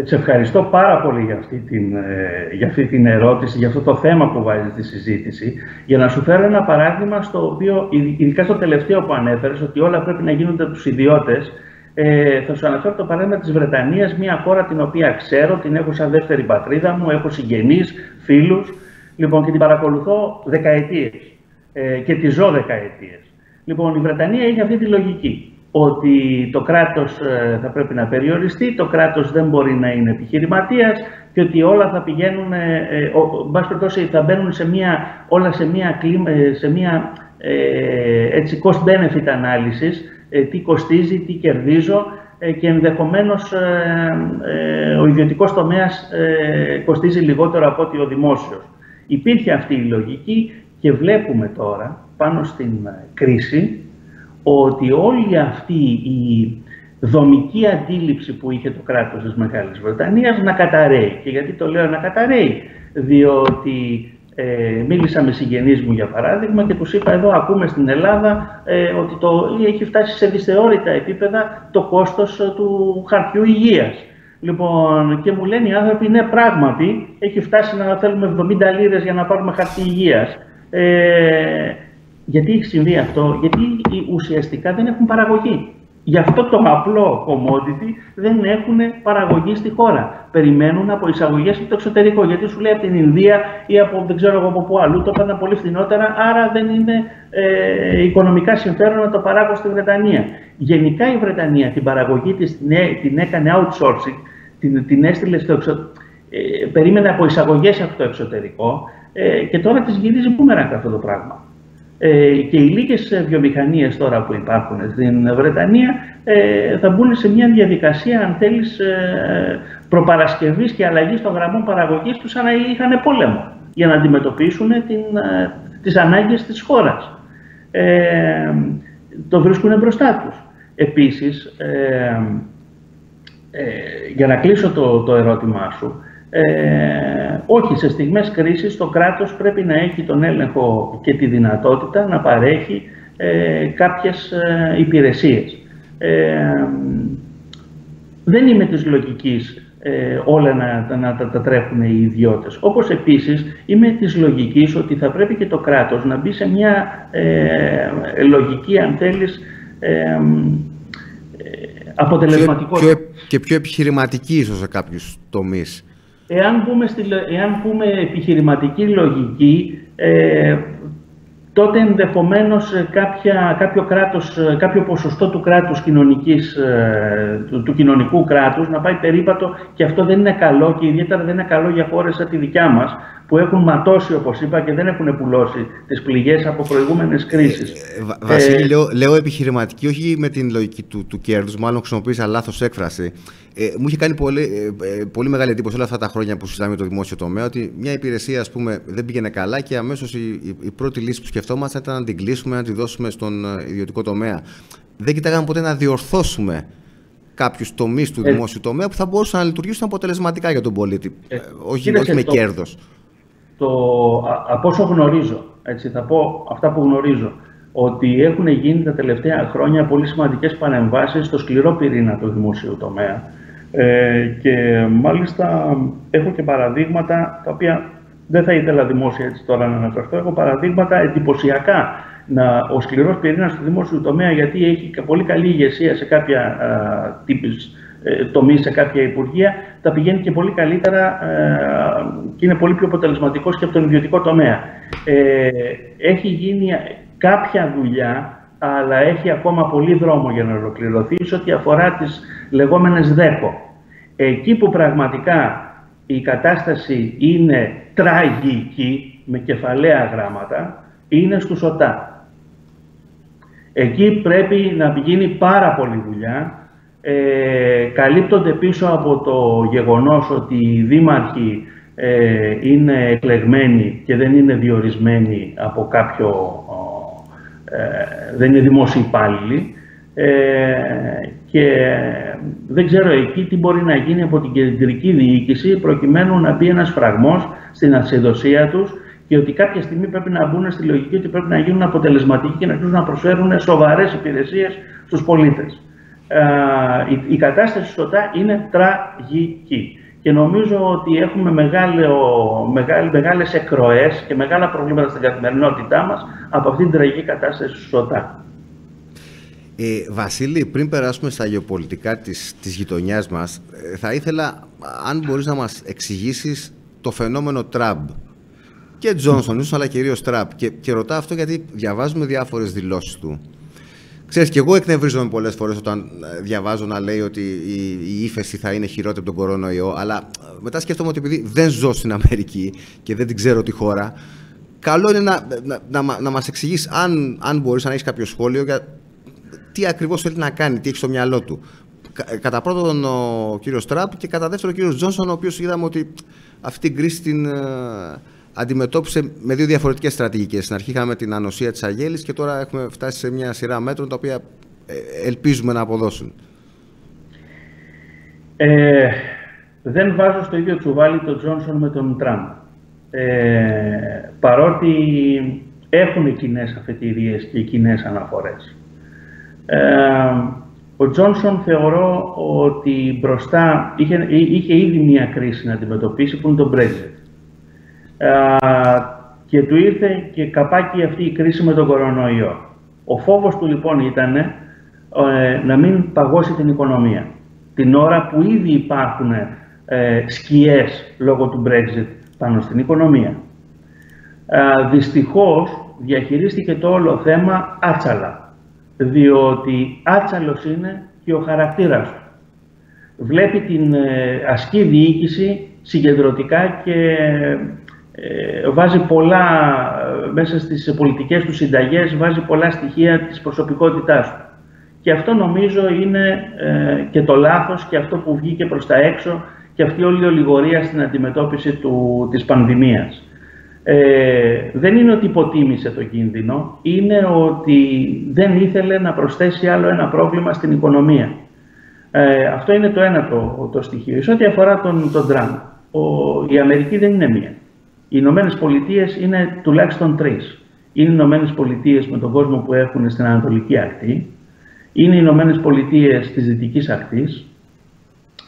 B: Σε ευχαριστώ πάρα πολύ για αυτή την ερώτηση, για αυτό το θέμα που βάζεις στη συζήτηση. Για να σου φέρω ένα παράδειγμα, στο οποίο, ειδικά στο τελευταίο που ανέφερες, ότι όλα πρέπει να γίνονται από τους ιδιώτες, θα σου αναφέρω το παράδειγμα της Βρετανίας, μια χώρα την οποία ξέρω, την έχω σαν δεύτερη πατρίδα μου, έχω συγγενείς, φίλους, λοιπόν, και την παρακολουθώ δεκαετίες και τη ζω δεκαετίες. Λοιπόν, η Βρετανία έχει αυτή τη λογική, ότι το κράτος θα πρέπει να περιοριστεί, το κράτος δεν μπορεί να είναι επιχειρηματίας και ότι όλα θα πηγαίνουν, θα μπαίνουν όλα σε μια έτσι cost-benefit ανάλυσης, τι κοστίζει, τι κερδίζω και ενδεχομένως ο ιδιωτικός τομέας κοστίζει λιγότερο από ότι ο δημόσιος. Υπήρχε αυτή η λογική και βλέπουμε τώρα πάνω στην κρίση ότι όλη αυτή η δομική αντίληψη που είχε το κράτος της Μεγάλης Βρετανίας να καταρρέει. Και γιατί το λέω να καταρρέει? Διότι μίλησα με συγγενείς μου, για παράδειγμα, και τους είπα, εδώ ακούμε στην Ελλάδα ότι έχει φτάσει σε δυσθεώρητα επίπεδα το κόστος του χαρτιού υγείας. Λοιπόν, και μου λένε οι άνθρωποι, ναι, πράγματι, έχει φτάσει να θέλουμε 70 λίρες για να πάρουμε χαρτί υγείας. Γιατί έχει συμβεί αυτό? Γιατί ουσιαστικά δεν έχουν παραγωγή. Γι' αυτό το απλό commodity δεν έχουν παραγωγή στη χώρα. Περιμένουν από εισαγωγές από το εξωτερικό. Γιατί σου λέει από την Ινδία ή από δεν ξέρω εγώ από πού αλλού το έπαιρναν πολύ φθηνότερα, άρα δεν είναι οικονομικά συμφέρον να το παράγω στη Βρετανία. Γενικά η Βρετανία την παραγωγή της την έκανε outsourcing, την έστειλε στο εξωτερικό. Περίμενε από εισαγωγές από το εξωτερικό και τώρα της γυρίζει μπούμεραγκ αυτό το πράγμα. Και οι λίγες βιομηχανίες τώρα που υπάρχουν στην Βρετανία θα μπουν σε μια διαδικασία, αν θέλεις, προπαρασκευής και αλλαγής των γραμμών παραγωγής τους, σαν να είχαν πόλεμο, για να αντιμετωπίσουν τις ανάγκες της χώρας. Το βρίσκουν μπροστά τους. Επίσης, για να κλείσω το ερώτημά σου, όχι, σε στιγμές κρίσης το κράτος πρέπει να έχει τον έλεγχο και τη δυνατότητα να παρέχει κάποιες υπηρεσίες. Δεν είμαι της λογικής όλα να τα τρέχουν οι ιδιώτες. Όπως επίσης είμαι της λογικής ότι θα πρέπει και το κράτος να μπει σε μια λογική, αν θέλεις, αποτελεσματικότητα.
A: Και πιο επιχειρηματική ίσως σε κάποιους τομείς.
B: Εάν πούμε επιχειρηματική λογική, τότε ενδεχομένως κάποιο ποσοστό του κράτους του κοινωνικού κράτους να πάει περίπατο, και αυτό δεν είναι καλό, και ιδιαίτερα δεν είναι καλό για χώρες σαν τη δικιά μας, που έχουν ματώσει, όπως είπα, και δεν έχουν πουλώσει τις πληγές από προηγούμενες κρίσεις.
A: Βασίλη, λέω επιχειρηματική, όχι με την λογική του κέρδους, μάλλον χρησιμοποίησα λάθος έκφραση. Μου είχε κάνει πολύ μεγάλη εντύπωση όλα αυτά τα χρόνια που συζητάμε το δημόσιο τομέα, ότι μια υπηρεσία, ας πούμε, δεν πήγαινε καλά και αμέσως η πρώτη λύση που σκεφτόμασταν ήταν να την κλείσουμε, να τη δώσουμε στον ιδιωτικό τομέα. Δεν κοιτάγαμε ποτέ να διορθώσουμε κάποιους τομείς του δημόσιου τομέα που θα μπορούσαν να λειτουργήσουν αποτελεσματικά για τον πολίτη, όχι με κέρδος.
B: Από όσο γνωρίζω, έτσι, θα πω αυτά που γνωρίζω, ότι έχουν γίνει τα τελευταία χρόνια πολύ σημαντικές παρεμβάσεις στο σκληρό πυρήνα του δημοσίου τομέα, και μάλιστα έχω και παραδείγματα τα οποία δεν θα ήθελα δημόσια έτσι τώρα να αναφερθώ. Έχω παραδείγματα εντυπωσιακά. Ο σκληρός πυρήνας του δημόσιου τομέα, γιατί έχει πολύ καλή ηγεσία σε κάποια τομείς, σε κάποια υπουργεία, τα πηγαίνει και πολύ καλύτερα και είναι πολύ πιο αποτελεσματικός και από τον ιδιωτικό τομέα. Έχει γίνει κάποια δουλειά, αλλά έχει ακόμα πολύ δρόμο για να ολοκληρωθεί σε ό,τι αφορά τις λεγόμενες ΔΕΚΟ. Εκεί που πραγματικά η κατάσταση είναι τραγική, με κεφαλαία γράμματα, είναι στους ΟΤΑ. Εκεί πρέπει να γίνει πάρα πολλή δουλειά. Καλύπτονται πίσω από το γεγονός ότι οι δήμαρχοι είναι εκλεγμένοι και δεν είναι διορισμένοι από δεν είναι δημόσιοι υπάλληλοι, και δεν ξέρω εκεί τι μπορεί να γίνει από την κεντρική διοίκηση προκειμένου να μπει ένας φραγμός στην ασυδοσία τους, και ότι κάποια στιγμή πρέπει να μπουν στη λογική ότι πρέπει να γίνουν αποτελεσματικοί και να αρχίσουν να προσφέρουν σοβαρές υπηρεσίες στους πολίτες. Η κατάσταση στους ΟΤΑ είναι τραγική και νομίζω ότι έχουμε μεγάλες εκροές και μεγάλα προβλήματα στην καθημερινότητά μας από αυτή την τραγική κατάσταση στους ΟΤΑ.
A: Βασίλη, πριν περάσουμε στα γεωπολιτικά της γειτονιάς μας, θα ήθελα, αν μπορείς να μας εξηγήσεις το φαινόμενο Τραμπ και Τζόνσον, ίσως, αλλά κυρίως Τραμπ. Και ρωτάω αυτό γιατί διαβάζουμε διάφορες δηλώσεις του. Ξέρεις, και εγώ εκνευρίζομαι πολλές φορές όταν διαβάζω να λέει ότι η ύφεση θα είναι χειρότερη από τον κορονοϊό, αλλά μετά σκέφτομαι ότι επειδή δεν ζω στην Αμερική και δεν την ξέρω τη χώρα, καλό είναι να μας εξηγείς, αν μπορείς, να έχεις κάποιο σχόλιο για τι ακριβώς θέλει να κάνει, τι έχει στο μυαλό του. Κατά πρώτον ο κύριος Τραμπ και κατά δεύτερον ο κύριος Τζόνσον, ο οποίος είδαμε ότι αυτή την κρίση την αντιμετώπισε με δύο διαφορετικές στρατηγικές. Στην αρχή είχαμε την ανοσία της αγέλης και τώρα έχουμε φτάσει σε μια σειρά μέτρων τα οποία ελπίζουμε να αποδώσουν.
B: Δεν βάζω στο ίδιο τσουβάλι τον Τζόνσον με τον Τραμπ. Παρότι έχουν κοινές αφετηρίες και κοινές αναφορές. Ο Τζόνσον θεωρώ ότι μπροστά είχε ήδη μια κρίση να αντιμετωπίσει που είναι το Brexit. Και του ήρθε και καπάκι αυτή η κρίση με τον κορονοϊό. Ο φόβος του λοιπόν ήταν να μην παγώσει την οικονομία. Την ώρα που ήδη υπάρχουν σκιές λόγω του Brexit πάνω στην οικονομία. Δυστυχώς διαχειρίστηκε το όλο θέμα άτσαλα. Διότι άτσαλος είναι και ο χαρακτήρας του. Βλέπει την ασκή διοίκηση συγκεντρωτικά και βάζει πολλά, μέσα στις πολιτικές του συνταγές, βάζει πολλά στοιχεία της προσωπικότητάς του. Και αυτό νομίζω είναι και το λάθος και αυτό που βγήκε προς τα έξω και αυτή όλη η ολιγορία στην αντιμετώπιση της πανδημίας. Δεν είναι ότι υποτίμησε το κίνδυνο, είναι ότι δεν ήθελε να προσθέσει άλλο ένα πρόβλημα στην οικονομία. Αυτό είναι το ένα το στοιχείο. Σε ό,τι αφορά τον Τραμπ, η Αμερική δεν είναι μία. Οι Ηνωμένες Πολιτείες είναι τουλάχιστον τρεις. Είναι οι Ηνωμένες Πολιτείες με τον κόσμο που έχουν στην Ανατολική Ακτή, είναι οι Ηνωμένες Πολιτείες της Δυτικής Ακτής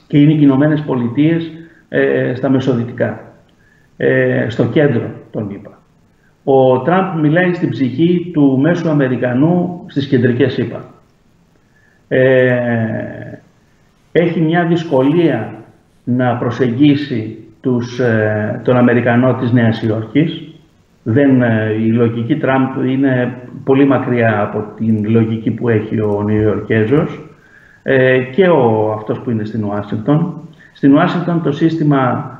B: και είναι οι Ηνωμένες Πολιτείες στα μεσοδυτικά, στο κέντρο των ΗΠΑ. Ο Τραμπ μιλάει στην ψυχή του μέσου Αμερικανού στις κεντρικές ΗΠΑ. Έχει μια δυσκολία να προσεγγίσει τον Αμερικανό της Νέας Υόρκης. Η λογική Τραμπ είναι πολύ μακριά από την λογική που έχει ο Νεοϊορκέζος και αυτός που είναι στην Ουάσιγκτον. Στην Ουάσιγκτον το σύστημα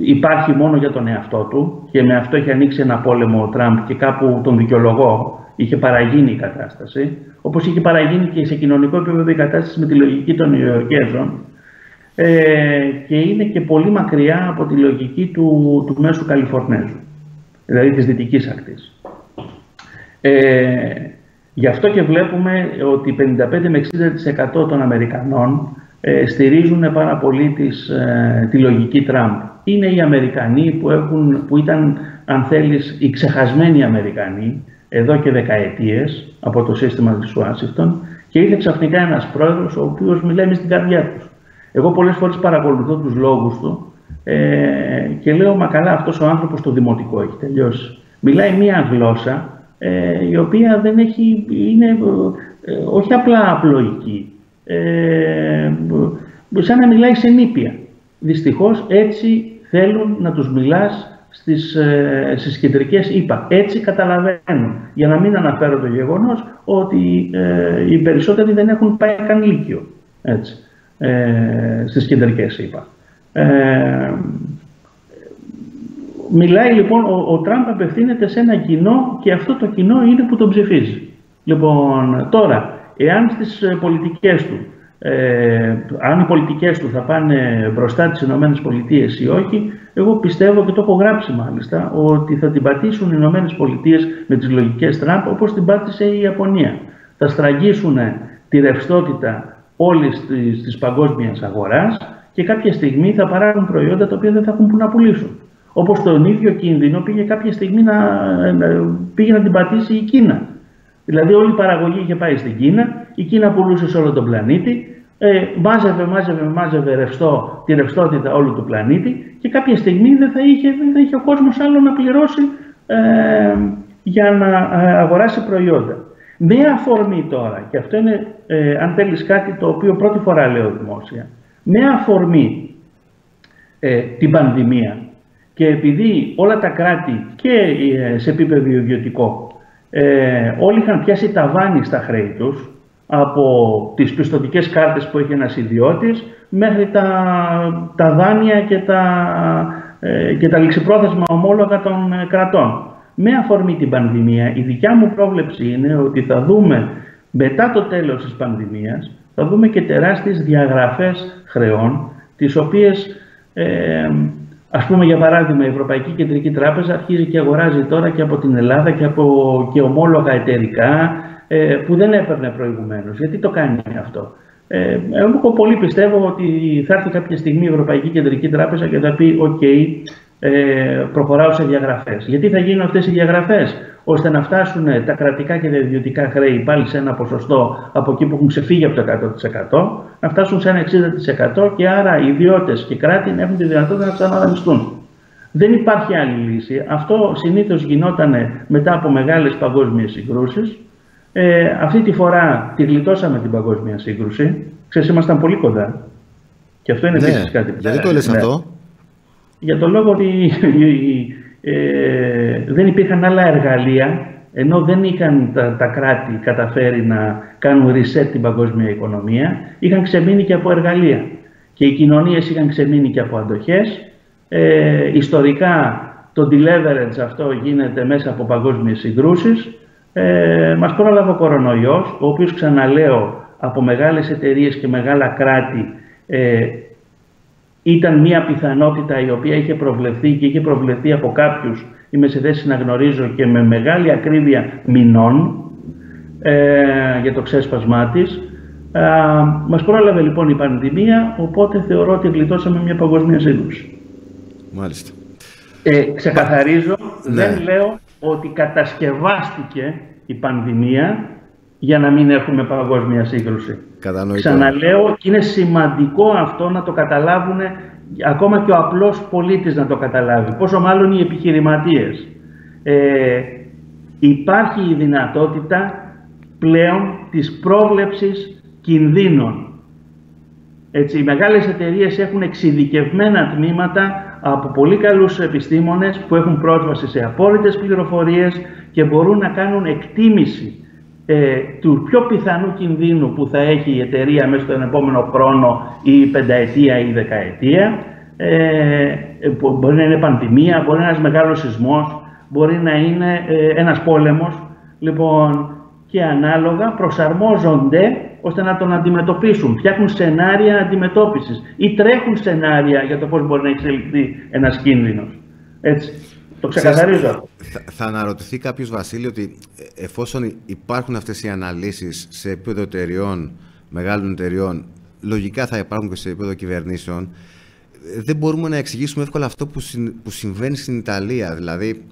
B: υπάρχει μόνο για τον εαυτό του και με αυτό έχει ανοίξει ένα πόλεμο ο Τραμπ και κάπου τον δικαιολογώ. Είχε παραγίνει η κατάσταση, όπως είχε παραγίνει και σε κοινωνικό επίπεδο η κατάσταση με τη λογική των Νεοϊορκέζων και είναι και πολύ μακριά από τη λογική του μέσου Καλιφορνέζου, δηλαδή της δυτικής ακτής. Γι' αυτό και βλέπουμε ότι 55 με 60% των Αμερικανών στηρίζουν πάρα πολύ τη λογική Τραμπ. Είναι οι Αμερικανοί που ήταν, αν θέλεις, οι ξεχασμένοι Αμερικανοί εδώ και δεκαετίες από το σύστημα της Ουάσιγκτον και ήρθε ξαφνικά ένας πρόεδρος ο οποίος μιλάει στην καρδιά τους. Εγώ πολλές φορές παρακολουθώ τους λόγους του και λέω, μα καλά, αυτός ο άνθρωπος το δημοτικό έχει τελειώσει. Μιλάει μία γλώσσα η οποία δεν είναι όχι απλά απλοϊκή, σαν να μιλάει σε νήπια. Δυστυχώς έτσι θέλουν να τους μιλάς στις κεντρικές ΗΠΑ. Έτσι καταλαβαίνουν. Για να μην αναφέρω το γεγονός ότι οι περισσότεροι δεν έχουν πάει καν λύκειο στις κεντρικές ΗΠΑ. Μιλάει λοιπόν, ο Τραμπ απευθύνεται σε ένα κοινό και αυτό το κοινό είναι που τον ψηφίζει. Λοιπόν, τώρα, εάν στις πολιτικές του, αν οι πολιτικές του θα πάνε μπροστά τις Ηνωμένες Πολιτείες ή όχι, εγώ πιστεύω και το έχω γράψει μάλιστα, ότι θα την πατήσουν οι Ηνωμένες Πολιτείες με τις λογικές Τραμπ όπως την πάτησε η Ιαπωνία. Θα στραγγίσουν τη ρευστότητα όλης της παγκόσμιας αγοράς και κάποια στιγμή θα παράγουν προϊόντα τα οποία δεν θα έχουν που να πουλήσουν. Όπως τον ίδιο κίνδυνο πήγε κάποια στιγμή να την πατήσει η Κίνα. Δηλαδή όλη η παραγωγή είχε πάει στην Κίνα, η Κίνα πουλούσε σε όλο τον πλανήτη, μάζευε τη ρευστότητα όλου του πλανήτη και κάποια στιγμή δεν θα είχε ο κόσμος άλλο να πληρώσει για να αγοράσει προϊόντα. Με αφορμή τώρα, και αυτό είναι αν θέλεις κάτι το οποίο πρώτη φορά λέω δημόσια, με αφορμή την πανδημία και επειδή όλα τα κράτη και σε επίπεδο ιδιωτικό όλοι είχαν πιάσει ταβάνι στα χρέη τους, από τις πιστωτικές κάρτες που έχει ένας ιδιώτης μέχρι τα δάνεια και τα ληξιπρόθεσμα ομόλογα των κρατών. Με αφορμή την πανδημία, η δικιά μου πρόβλεψη είναι ότι θα δούμε μετά το τέλος της πανδημίας, θα δούμε και τεράστιες διαγραφές χρεών, τις οποίες, ας πούμε για παράδειγμα, η Ευρωπαϊκή Κεντρική Τράπεζα αρχίζει και αγοράζει τώρα και από την Ελλάδα και ομόλογα εταιρικά που δεν έπαιρνε προηγουμένως. Γιατί το κάνει αυτό? Εγώ πολύ πιστεύω ότι θα έρθει κάποια στιγμή η Ευρωπαϊκή Κεντρική Τράπεζα και θα πει «ΟΚ, προχωράω σε διαγραφές». Γιατί θα γίνουν αυτές οι διαγραφές? Ώστε να φτάσουν τα κρατικά και τα ιδιωτικά χρέη πάλι σε ένα ποσοστό από εκεί που έχουν ξεφύγει από το 100%, να φτάσουν σε ένα 60% και άρα οι ιδιώτες και κράτη να έχουν τη δυνατότητα να ξαναδανειστούν. Δεν υπάρχει άλλη λύση. Αυτό συνήθως γινόταν μετά από μεγάλες παγκόσμιες συγκρούσεις. Αυτή τη φορά τη γλιτώσαμε την παγκόσμια σύγκρουση. Ξέρεις, ήμασταν πολύ κοντά. Και αυτό είναι επίσης κάτι.
A: Γιατί το λες αυτό?
B: Για τον λόγο ότι δεν υπήρχαν άλλα εργαλεία, ενώ δεν είχαν τα κράτη καταφέρει να κάνουν reset την παγκόσμια οικονομία, είχαν ξεμείνει και από εργαλεία. Και οι κοινωνίες είχαν ξεμείνει και από αντοχές. Ιστορικά το deleverage αυτό γίνεται μέσα από παγκόσμιες συγκρούσεις. Μας πρόλαβε ο κορονοϊός, ο οποίος, ξαναλέω, από μεγάλες εταιρείες και μεγάλα κράτη ήταν μια πιθανότητα η οποία είχε προβλεφθεί και είχε προβλεφθεί από κάποιους, είμαι σε θέση να γνωρίζω και με μεγάλη ακρίβεια μηνών για το ξέσπασμά της. Μας πρόλαβε λοιπόν η πανδημία, οπότε θεωρώ ότι γλιτώσαμε μια παγκόσμια σύγκρουση.
A: Μάλιστα.
B: Ξεκαθαρίζω, δεν λέω ότι κατασκευάστηκε η πανδημία για να μην έχουμε παγκόσμια σύγκρουση.
A: Κατανοητό.
B: Ξαναλέω, είναι σημαντικό αυτό να το καταλάβουν, ακόμα και ο απλός πολίτης να το καταλάβει, πόσο μάλλον οι επιχειρηματίες. Υπάρχει η δυνατότητα πλέον της πρόβλεψης κινδύνων. Έτσι, οι μεγάλες εταιρείες έχουν εξειδικευμένα τμήματα από πολύ καλούς επιστήμονες που έχουν πρόσβαση σε απόρριτες πληροφορίες και μπορούν να κάνουν εκτίμηση του πιο πιθανού κινδύνου που θα έχει η εταιρεία μέσα στον επόμενο χρόνο ή πενταετία ή δεκαετία. Μπορεί να είναι πανδημία, μπορεί να είναι ένας μεγάλος σεισμός, μπορεί να είναι ένας πόλεμος. Λοιπόν, και ανάλογα προσαρμόζονται ώστε να τον αντιμετωπίσουν. Φτιάχνουν σενάρια αντιμετώπισης ή τρέχουν σενάρια για το πώς μπορεί να εξελιχθεί ένας κίνδυνος. Έτσι. Το ξεκαθαρίζω.
A: Θα αναρωτηθεί κάποιος, Βασίλη, ότι εφόσον υπάρχουν αυτές οι αναλύσεις σε επίπεδο εταιριών, μεγάλων εταιριών, λογικά θα υπάρχουν και σε επίπεδο κυβερνήσεων, δεν μπορούμε να εξηγήσουμε εύκολα αυτό που συμβαίνει στην Ιταλία. Δηλαδή,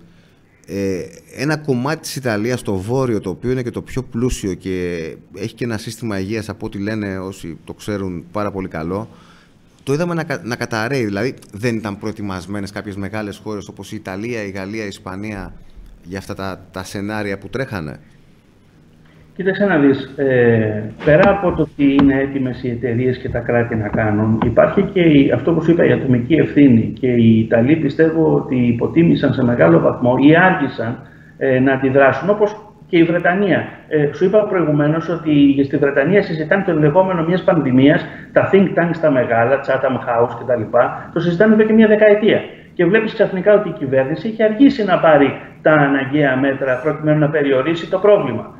A: ένα κομμάτι της Ιταλίας, το βόρειο, το οποίο είναι και το πιο πλούσιο και έχει και ένα σύστημα υγείας, από ό,τι λένε όσοι το ξέρουν, πάρα πολύ καλό, το είδαμε να καταρρέει. Δηλαδή, δεν ήταν προετοιμασμένες κάποιες μεγάλες χώρες όπως η Ιταλία, η Γαλλία, η Ισπανία για αυτά τα σενάρια που τρέχανε?
B: Κοίταξε να δεις, πέρα από το ότι είναι έτοιμες οι εταιρείες και τα κράτη να κάνουν, υπάρχει και αυτό που σου είπα, η ατομική ευθύνη. Και οι Ιταλοί πιστεύω ότι υποτίμησαν σε μεγάλο βαθμό ή άργησαν να αντιδράσουν, όπως και η Βρετανία. Σου είπα προηγουμένως ότι στη Βρετανία συζητάνε το ενδεχόμενο μιας πανδημίας, τα think tanks τα μεγάλα, Chatham House κτλ. Το συζητάνε εδώ και μια δεκαετία. Και βλέπεις ξαφνικά ότι η κυβέρνηση έχει αργήσει να πάρει τα αναγκαία μέτρα προκειμένου να περιορίσει το πρόβλημα.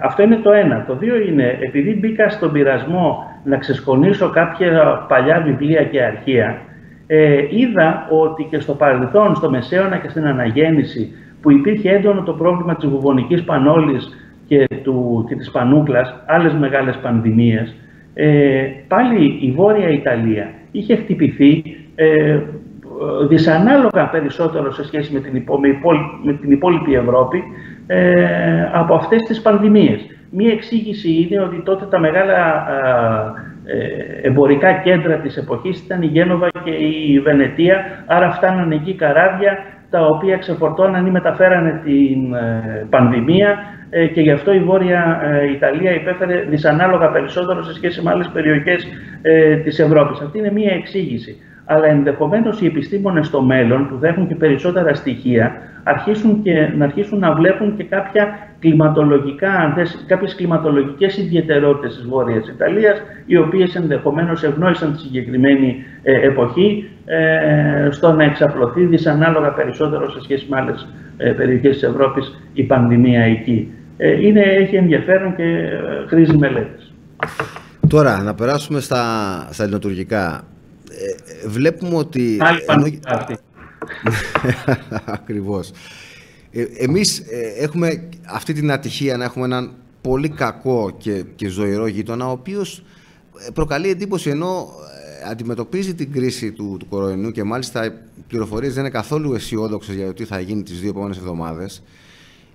B: Αυτό είναι το ένα. Το δύο είναι, επειδή μπήκα στον πειρασμό να ξεσκονίσω κάποια παλιά βιβλία και αρχεία, είδα ότι και στο παρελθόν, στο Μεσαίωνα και στην Αναγέννηση, που υπήρχε έντονο το πρόβλημα της βουβονικής πανόλης και της πανούκλας, άλλες μεγάλες πανδημίες, πάλι η Βόρεια Ιταλία είχε χτυπηθεί δυσανάλογα περισσότερο σε σχέση με την υπόλοιπη Ευρώπη από αυτές τις πανδημίες. Μία εξήγηση είναι ότι τότε τα μεγάλα εμπορικά κέντρα της εποχής ήταν η Γένοβα και η Βενετία, άρα φτάνανε εκεί καράβια τα οποία ξεφορτώναν ή μεταφέρανε την πανδημία και γι' αυτό η Βόρεια Ιταλία υπέφερε δυσανάλογα περισσότερο σε σχέση με άλλες περιοχές της Ευρώπης. Αυτή είναι μία εξήγηση. Αλλά ενδεχομένως οι επιστήμονες στο μέλλον, που θα έχουν και περισσότερα στοιχεία, αρχίσουν να βλέπουν και κάποιες κλιματολογικές ιδιαιτερότητες της Βόρειας Ιταλίας, οι οποίες ενδεχομένως ευνόησαν τη συγκεκριμένη εποχή στο να εξαπλωθεί δυσανάλογα περισσότερο σε σχέση με άλλες περιοχές της Ευρώπης η πανδημία εκεί. Έχει ενδιαφέρον και χρήζει μελέτες.
A: Τώρα, να περάσουμε στα ελληνοτουρκικά. Βλέπουμε ότι... Ακριβώς. Εμείς έχουμε αυτή την ατυχία να έχουμε έναν πολύ κακό και ζωηρό γείτονα, ο οποίος προκαλεί εντύπωση, ενώ αντιμετωπίζει την κρίση του κορονοϊού και μάλιστα οι πληροφορίες δεν είναι καθόλου αισιόδοξες για το τι θα γίνει τις 2 επόμενες εβδομάδες.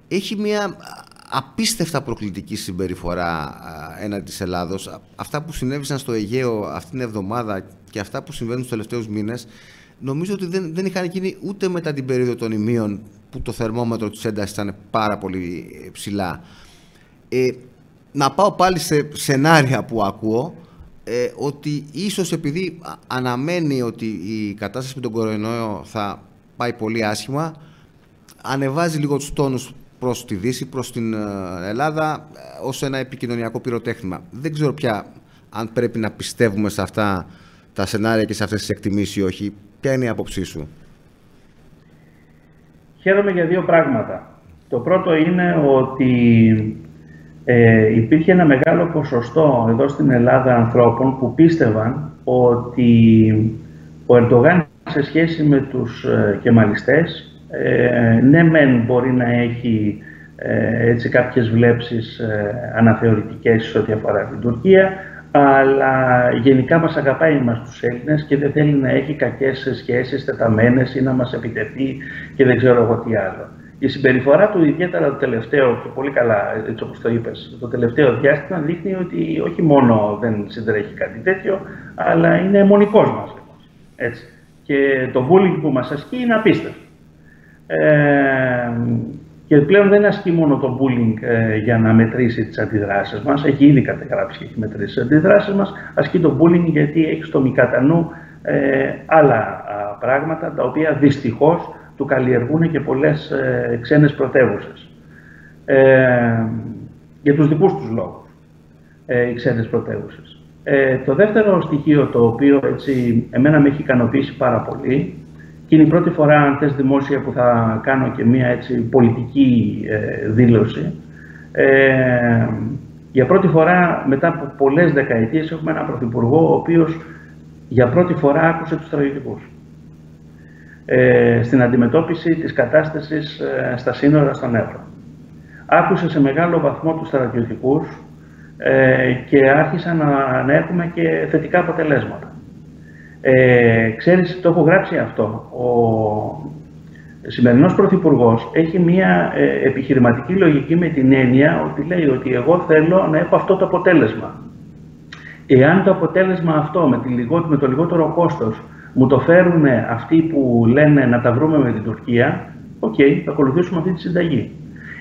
A: Έχει μια απίστευτα προκλητική συμπεριφορά έναντι της Ελλάδος. Αυτά που συνέβησαν στο Αιγαίο αυτήν την εβδομάδα και αυτά που συμβαίνουν τους τελευταίους μήνες, νομίζω ότι δεν είχαν γίνει ούτε μετά την περίοδο των ημείων που το θερμόμετρο της έντασης ήταν πάρα πολύ ψηλά. Να πάω πάλι σε σενάρια που ακούω, ότι ίσως επειδή αναμένει ότι η κατάσταση με τον κορονοϊό θα πάει πολύ άσχημα, ανεβάζει λίγο τους τόνους προς τη Δύση, προς την Ελλάδα, ως ένα επικοινωνιακό πυροτέχνημα. Δεν ξέρω πια αν πρέπει να πιστεύουμε σε αυτά τα σενάρια και σε αυτές τις εκτιμήσεις ή όχι. Ποια είναι η άποψή σου?
B: Χαίρομαι για 2 πράγματα. Το πρώτο είναι ότι υπήρχε ένα μεγάλο ποσοστό εδώ στην Ελλάδα ανθρώπων που πίστευαν ότι ο Ερντογάν σε σχέση με τους κεμαλιστές, ναι μεν μπορεί να έχει έτσι κάποιες βλέψεις αναθεωρητικές σε ό,τι αφορά την Τουρκία, αλλά γενικά μας αγαπάει εμάς τους Έλληνες και δεν θέλει να έχει κακές σχέσεις τεταμένες ή να μας επιτεθεί και δεν ξέρω εγώ τι άλλο. Η συμπεριφορά του, ιδιαίτερα το τελευταίο, και πολύ καλά, έτσι όπως το είπες, το τελευταίο διάστημα δείχνει ότι όχι μόνο δεν συντρέχει κάτι τέτοιο, αλλά είναι αιμονικός μας. Έτσι. Και το bullying που μας ασκεί είναι απίστευτο. Και πλέον δεν ασκεί μόνο το bullying για να μετρήσει τις αντιδράσεις μας, έχει ήδη καταγράψει και έχει μετρήσει τις αντιδράσεις μας, ασκεί το bullying γιατί έχει στο κατά νου άλλα πράγματα, τα οποία δυστυχώς του καλλιεργούν και πολλές ξένες πρωτεύουσες. Για τους δικούς τους λόγους, οι ξένες πρωτεύουσες. Το δεύτερο στοιχείο, το οποίο έτσι εμένα με έχει ικανοποιήσει πάρα πολύ, και είναι η πρώτη φορά, αν θες, δημόσια που θα κάνω και μία έτσι πολιτική δήλωση. Για πρώτη φορά, μετά από πολλές δεκαετίες, έχουμε έναν πρωθυπουργό ο οποίος για πρώτη φορά άκουσε τους στρατιωτικούς στην αντιμετώπιση της κατάστασης στα σύνορα στον Εύρο. Άκουσε σε μεγάλο βαθμό τους στρατιωτικούς και άρχισαν να έχουμε και θετικά αποτελέσματα. Ξέρεις, το έχω γράψει αυτό. Ο σημερινός πρωθυπουργός έχει μια επιχειρηματική λογική με την έννοια ότι λέει ότι εγώ θέλω να έχω αυτό το αποτέλεσμα. Εάν το αποτέλεσμα αυτό με το λιγότερο κόστος μου το φέρουν αυτοί που λένε να τα βρούμε με την Τουρκία, οκ, θα ακολουθήσουμε αυτή τη συνταγή.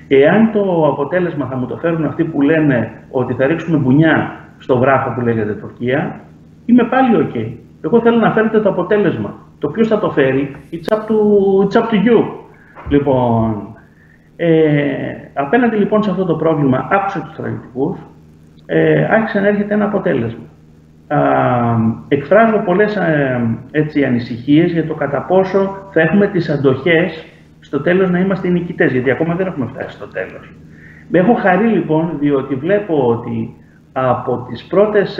B: Εάν το αποτέλεσμα θα μου το φέρουν αυτοί που λένε ότι θα ρίξουμε μπουνιά στο βράχο που λέγεται Τουρκία, είμαι πάλι οκ. Εγώ θέλω να φέρετε το αποτέλεσμα. Το ποιος θα το φέρει, it's up to you. Λοιπόν, απέναντι λοιπόν σε αυτό το πρόβλημα, άκουσε τους στρατιωτικούς, άρχισε να έρχεται ένα αποτέλεσμα. Εκφράζω πολλές ανησυχίες για το κατά πόσο θα έχουμε τις αντοχές στο τέλος να είμαστε οι νικητές, γιατί ακόμα δεν έχουμε φτάσει στο τέλος. Έχω χαρεί λοιπόν, διότι βλέπω ότι από τις πρώτες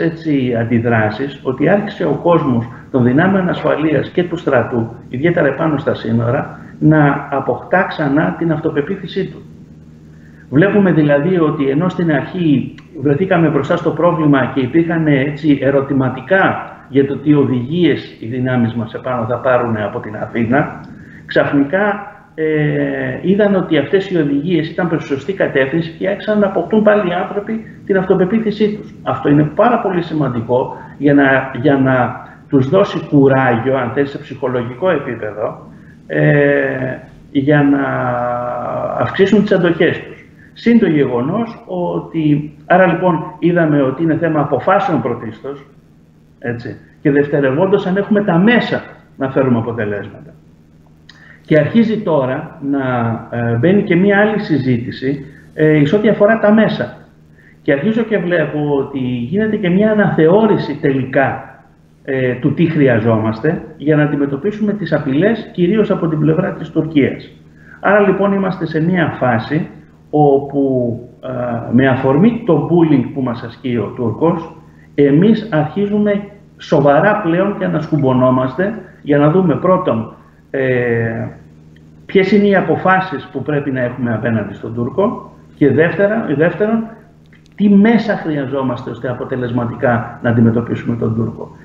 B: αντιδράσεις, ότι άρχισε ο κόσμος των δυνάμεων ασφαλείας και του στρατού, ιδιαίτερα επάνω στα σύνορα, να αποκτά ξανά την αυτοπεποίθησή του. Βλέπουμε δηλαδή ότι ενώ στην αρχή βρεθήκαμε μπροστά στο πρόβλημα και υπήρχαν ερωτηματικά για το τι οδηγίες οι δυνάμεις μας επάνω θα πάρουν από την Αθήνα, ξαφνικά είδαν ότι αυτές οι οδηγίες ήταν προς σωστή κατεύθυνση και άρχισαν να αποκτούν πάλι οι άνθρωποι την αυτοπεποίθησή τους. Αυτό είναι πάρα πολύ σημαντικό για να τους δώσει κουράγιο, αν θες, σε ψυχολογικό επίπεδο, για να αυξήσουν τις αντοχές τους. Συν το γεγονός ότι, άρα λοιπόν είδαμε ότι είναι θέμα αποφάσεων πρωτίστως, έτσι, και δευτερευόντως αν έχουμε τα μέσα να φέρουμε αποτελέσματα. Και αρχίζει τώρα να μπαίνει και μία άλλη συζήτηση σε ό,τι αφορά τα μέσα. Και αρχίζω και βλέπω ότι γίνεται και μία αναθεώρηση τελικά του τι χρειαζόμαστε για να αντιμετωπίσουμε τις απειλές, κυρίως από την πλευρά της Τουρκίας. Άρα λοιπόν είμαστε σε μία φάση όπου με αφορμή το bullying που μας ασκεί ο Τούρκος, εμείς αρχίζουμε σοβαρά πλέον και ανασκουμπωνόμαστε για να δούμε πρώτον ποιες είναι οι αποφάσεις που πρέπει να έχουμε απέναντι στον Τούρκο και δεύτερον τι μέσα χρειαζόμαστε ώστε αποτελεσματικά να αντιμετωπίσουμε τον Τούρκο.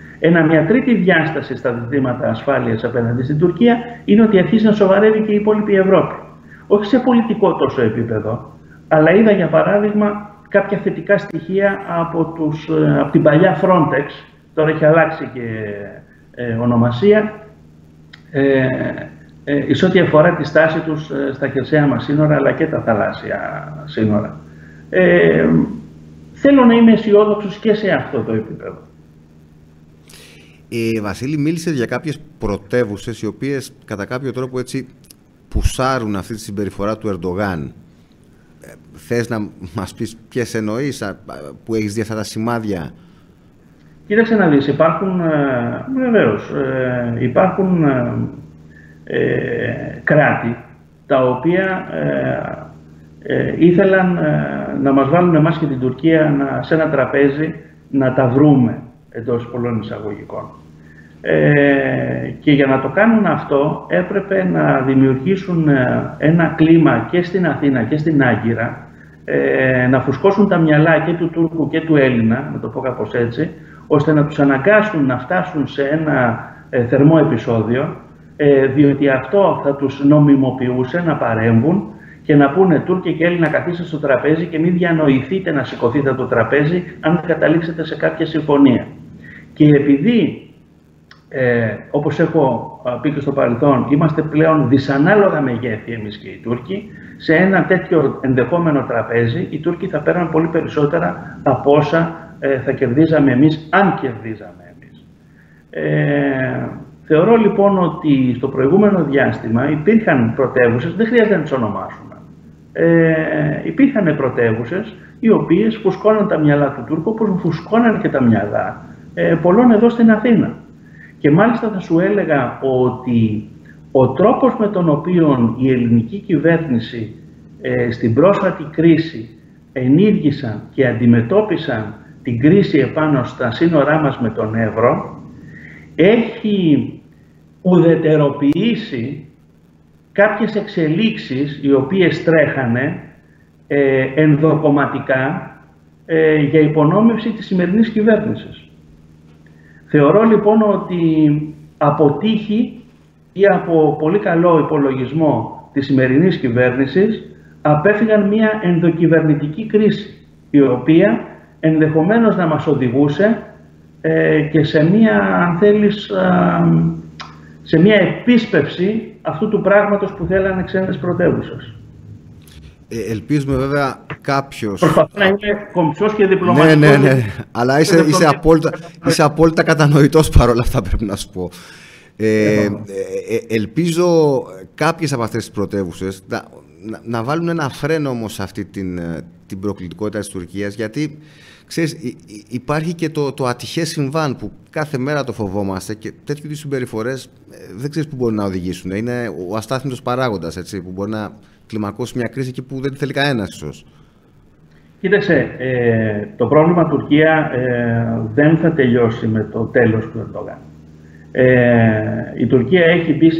B: Μια τρίτη διάσταση στα ζητήματα ασφάλειας απέναντι στην Τουρκία είναι ότι αρχίζει να σοβαρεύει και η υπόλοιπη Ευρώπη. Όχι σε πολιτικό τόσο επίπεδο, αλλά είδα για παράδειγμα κάποια θετικά στοιχεία από την παλιά Frontex, τώρα έχει αλλάξει και ονομασία, εις ό,τι αφορά τη στάση τους στα χερσαία μας σύνορα αλλά και τα θαλάσσια σύνορα. Θέλω να είμαι αισιόδοξος και σε αυτό το επίπεδο.
A: Βασίλη, μίλησε για κάποιες πρωτεύουσες οι οποίες κατά κάποιο τρόπο έτσι πουσάρουν αυτή τη συμπεριφορά του Ερντογάν. Θες να μας πεις ποιες εννοείς, που έχεις δει αυτά τα σημάδια?
B: Κοίταξε να δεις, υπάρχουν βεβαίως, υπάρχουν κράτη τα οποία ήθελαν να μας βάλουν εμάς και την Τουρκία σε ένα τραπέζι να τα βρούμε εντός πολλών εισαγωγικών. Και για να το κάνουν αυτό έπρεπε να δημιουργήσουν ένα κλίμα και στην Αθήνα και στην Άγκυρα, να φουσκώσουν τα μυαλά και του Τούρκου και του Έλληνα, να το πω κάπως έτσι, ώστε να τους αναγκάσουν να φτάσουν σε ένα θερμό επεισόδιο, διότι αυτό θα τους νομιμοποιούσε να παρέμβουν και να πούνε Τούρκοι και Έλληνες να καθίσετε στο τραπέζι και μην διανοηθείτε να σηκωθείτε από το τραπέζι αν καταλήξετε σε κάποια συμφωνία. Και επειδή, όπως έχω πει και στο παρελθόν, είμαστε πλέον δυσανάλογα μεγέθη εμείς και οι Τούρκοι, σε ένα τέτοιο ενδεχόμενο τραπέζι οι Τούρκοι θα παίρνουν πολύ περισσότερα από όσα θα κερδίζαμε εμείς, αν κερδίζαμε εμείς. Θεωρώ λοιπόν ότι στο προηγούμενο διάστημα υπήρχαν πρωτεύουσες, δεν χρειάζεται να τις ονομάσουμε. Υπήρχαν πρωτεύουσες οι οποίες φουσκώναν τα μυαλά του Τούρκου, όπως φουσκώναν και τα μυαλά πολλών εδώ στην Αθήνα. Και μάλιστα θα σου έλεγα ότι ο τρόπος με τον οποίο η ελληνική κυβέρνηση στην πρόσφατη κρίση ενήργησαν και αντιμετώπισαν την κρίση επάνω στα σύνορά μας με τον Εύρο έχει ουδετεροποιήσει κάποιες εξελίξεις οι οποίες τρέχανε ενδοκομματικά για υπονόμευση της σημερινής κυβέρνησης. Θεωρώ λοιπόν ότι από τύχη ή από πολύ καλό υπολογισμό της σημερινής κυβέρνησης απέφυγαν μια ενδοκυβερνητική κρίση, η οποία ενδεχομένως να μας οδηγούσε και σε μια, αν θέλεις, σε μια επίσπευση αυτού του πράγματος που θέλανε ξένες πρωτεύουσες.
A: Ελπίζουμε βέβαια κάποιος...
B: Προσπαθώ να είμαι κομψός και διπλωματικός.
A: Ναι. Αλλά είσαι απόλυτα κατανοητός παρόλα αυτά, πρέπει να σου πω. Ελπίζω κάποιες από αυτές τις πρωτεύουσες να βάλουν ένα φρένο όμως σε αυτή την προκλητικότητα της Τουρκίας, γιατί ξέρεις, υπάρχει και το ατυχές συμβάν που κάθε μέρα το φοβόμαστε και τέτοιου είδους συμπεριφορές δεν ξέρεις που μπορεί να οδηγήσουν. Είναι ο αστάθμητος παράγοντας, έτσι, που μπορεί να κλιμακώσει μια κρίση και που δεν θέλει κανένας ίσως.
B: Κοίταξε, το πρόβλημα Τουρκία δεν θα τελειώσει με το τέλος του Ερντογάν. Η Τουρκία έχει μπει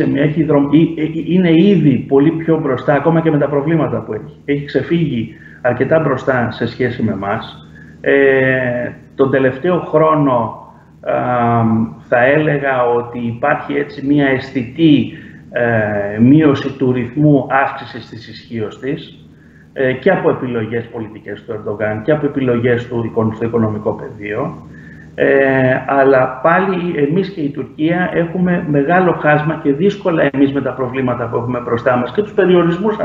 B: είναι ήδη πολύ πιο μπροστά, ακόμα και με τα προβλήματα που έχει. Έχει ξεφύγει αρκετά μπροστά σε σχέση με εμάς. Τον τελευταίο χρόνο θα έλεγα ότι υπάρχει έτσι μια αισθητή μείωση του ρυθμού αύξησης της ισχύως της και από επιλογές πολιτικές του Ερντογάν και από επιλογές του στο οικονομικό πεδίο. Αλλά πάλι εμείς και η Τουρκία έχουμε μεγάλο χάσμα και δύσκολα εμείς με τα προβλήματα που έχουμε μπροστά μας και τους περιορισμούς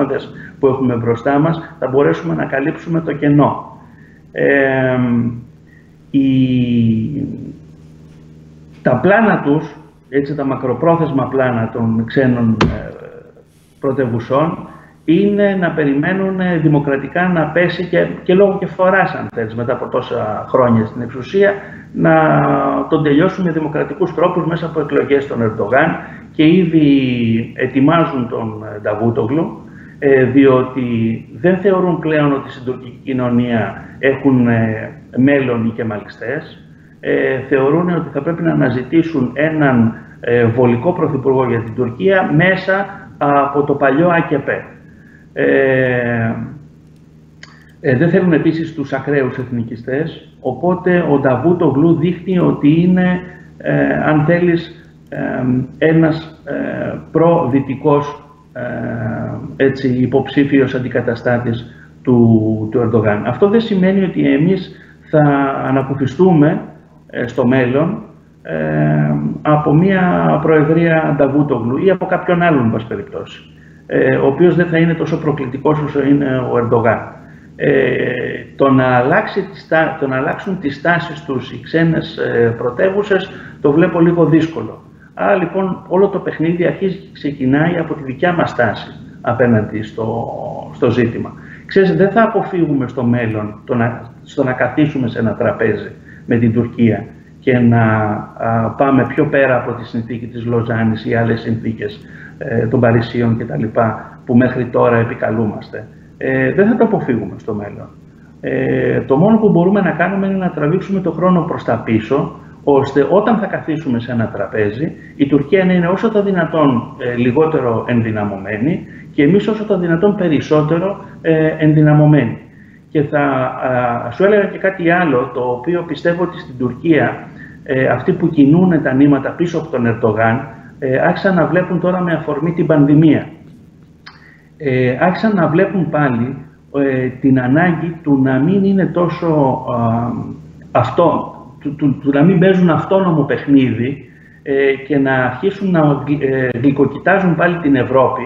B: που έχουμε μπροστά μας θα μπορέσουμε να καλύψουμε το κενό. Τα πλάνα τους, έτσι, τα μακροπρόθεσμα πλάνα των ξένων πρωτευουσών είναι να περιμένουν δημοκρατικά να πέσει και λόγω και φοράς, αν θέλεις, μετά από τόσα χρόνια στην εξουσία, να τον τελειώσουν με δημοκρατικούς τρόπους μέσα από εκλογές των Ερντογάν και ήδη ετοιμάζουν τον Νταβούτογλου, διότι δεν θεωρούν πλέον ότι στην τουρκική κοινωνία έχουν μέλλον οι κεμαλιστές. Θεωρούν ότι θα πρέπει να αναζητήσουν έναν βολικό πρωθυπουργό για την Τουρκία μέσα από το παλιό ΑΚΕΠ. Δεν θέλουν επίσης τους ακραίους εθνικιστές, οπότε ο Νταβούτογλου δείχνει ότι είναι, αν θέλεις, ένας προδυτικός υποψήφιος αντικαταστάτης του Ερντογάν. Αυτό δεν σημαίνει ότι εμείς θα ανακουφιστούμε στο μέλλον από μια προεδρία Νταβούτογλου ή από κάποιον άλλον, εν πάση περιπτώσει, ο οποίος δεν θα είναι τόσο προκλητικός όσο είναι ο Ερντογάν. Το να αλλάξουν τις τάσεις τους οι ξένες πρωτεύουσες το βλέπω λίγο δύσκολο. Άρα λοιπόν όλο το παιχνίδι αρχίζει και ξεκινάει από τη δικιά μας τάση απέναντι στο ζήτημα. Ξέρεις, δεν θα αποφύγουμε στο μέλλον στο να καθίσουμε σε ένα τραπέζι με την Τουρκία και να πάμε πιο πέρα από τη συνθήκη της Λοζάνης ή άλλες συνθήκες των Παρισίων κτλ. Που μέχρι τώρα επικαλούμαστε. Δεν θα το αποφύγουμε στο μέλλον. Το μόνο που μπορούμε να κάνουμε είναι να τραβήξουμε το χρόνο προς τα πίσω, ώστε όταν θα καθίσουμε σε ένα τραπέζι, η Τουρκία να είναι όσο το δυνατόν λιγότερο ενδυναμωμένη και εμείς όσο το δυνατόν περισσότερο ενδυναμωμένοι. Και θα σου έλεγα και κάτι άλλο, το οποίο πιστεύω ότι στην Τουρκία αυτοί που κινούν τα νήματα πίσω από τον Ερντογάν άρχισαν να βλέπουν τώρα με αφορμή την πανδημία. Άρχισαν να βλέπουν πάλι την ανάγκη του να μην είναι τόσο του να μην παίζουν αυτόνομο παιχνίδι και να αρχίσουν να γλυκοκοιτάζουν πάλι την Ευρώπη,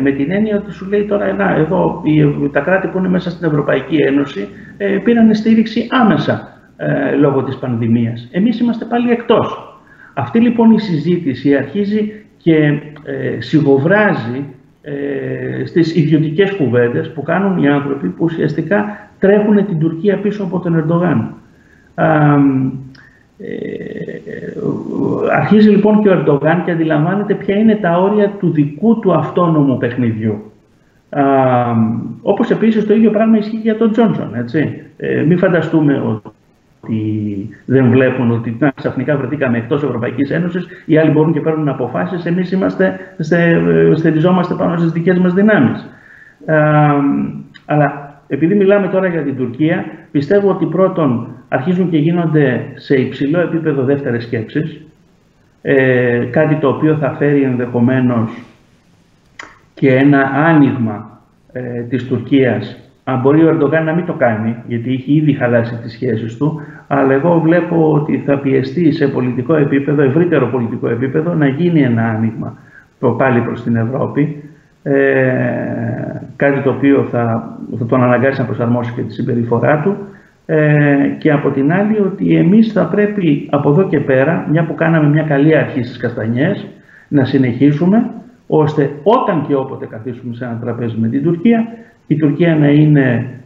B: με την έννοια ότι σου λέει τώρα εδώ τα κράτη που είναι μέσα στην Ευρωπαϊκή Ένωση πήραν στήριξη άμεσα λόγω της πανδημίας. Εμείς είμαστε πάλι εκτός. Αυτή λοιπόν η συζήτηση αρχίζει και σιγοβράζει στις ιδιωτικές κουβέντες που κάνουν οι άνθρωποι που ουσιαστικά τρέχουν την Τουρκία πίσω από τον Ερντογάν. Αρχίζει λοιπόν και ο Ερντογάν και αντιλαμβάνεται ποια είναι τα όρια του δικού του αυτόνομου παιχνιδιού. Όπως επίσης το ίδιο πράγμα ισχύει για τον Τζόνσον, έτσι. Μην φανταστούμε ότι δεν βλέπουν ότι ξαφνικά βρεθήκαμε εκτός Ευρωπαϊκής Ένωσης, οι άλλοι μπορούν και παίρνουν αποφάσεις, εμείς στηριζόμαστε πάνω στις δικές μας δυνάμεις. Αλλά επειδή μιλάμε τώρα για την Τουρκία, πιστεύω ότι πρώτον αρχίζουν και γίνονται σε υψηλό επίπεδο δεύτερες σκέψεις, κάτι το οποίο θα φέρει ενδεχομένως και ένα άνοιγμα της Τουρκίας. Αν μπορεί ο Ερντογάν να μην το κάνει, γιατί έχει ήδη χαλάσει τις σχέσεις του, αλλά εγώ βλέπω ότι θα πιεστεί σε πολιτικό επίπεδο, ευρύτερο πολιτικό επίπεδο, να γίνει ένα άνοιγμα πάλι προς την Ευρώπη, κάτι το οποίο θα τον αναγκάσει να προσαρμόσει και τη συμπεριφορά του, και από την άλλη ότι εμείς θα πρέπει από εδώ και πέρα, μια που κάναμε μια καλή αρχή στις καστανιές, να συνεχίσουμε, ώστε όταν και όποτε καθίσουμε σε ένα τραπέζι με την Τουρκία, η Τουρκία να είναι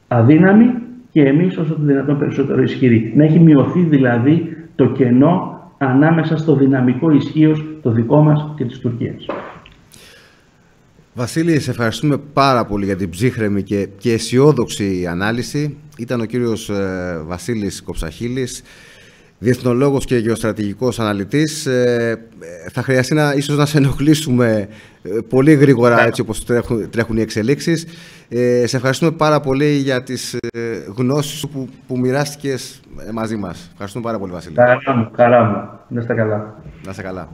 B: αδύναμη και εμείς όσο το δυνατόν περισσότερο ισχυροί. Να έχει μειωθεί δηλαδή το κενό ανάμεσα στο δυναμικό ισχύος το δικό μας και της Τουρκίας.
A: Βασίλη, σε ευχαριστούμε πάρα πολύ για την ψύχρεμη και αισιόδοξη ανάλυση. Ήταν ο κύριος Βασίλης Κοψαχίλης, διεθνολόγος και γεωστρατηγικός αναλυτής. Θα χρειαστεί ίσως να σε ενοχλήσουμε πολύ γρήγορα, έτσι όπως τρέχουν οι εξελίξεις. Σε ευχαριστούμε πάρα πολύ για τις γνώσεις σου που μοιράστηκες μαζί μας. Ευχαριστούμε πάρα πολύ, Βασίλη.
B: Χαρά μου. Να είστε καλά.
A: Να είστε καλά.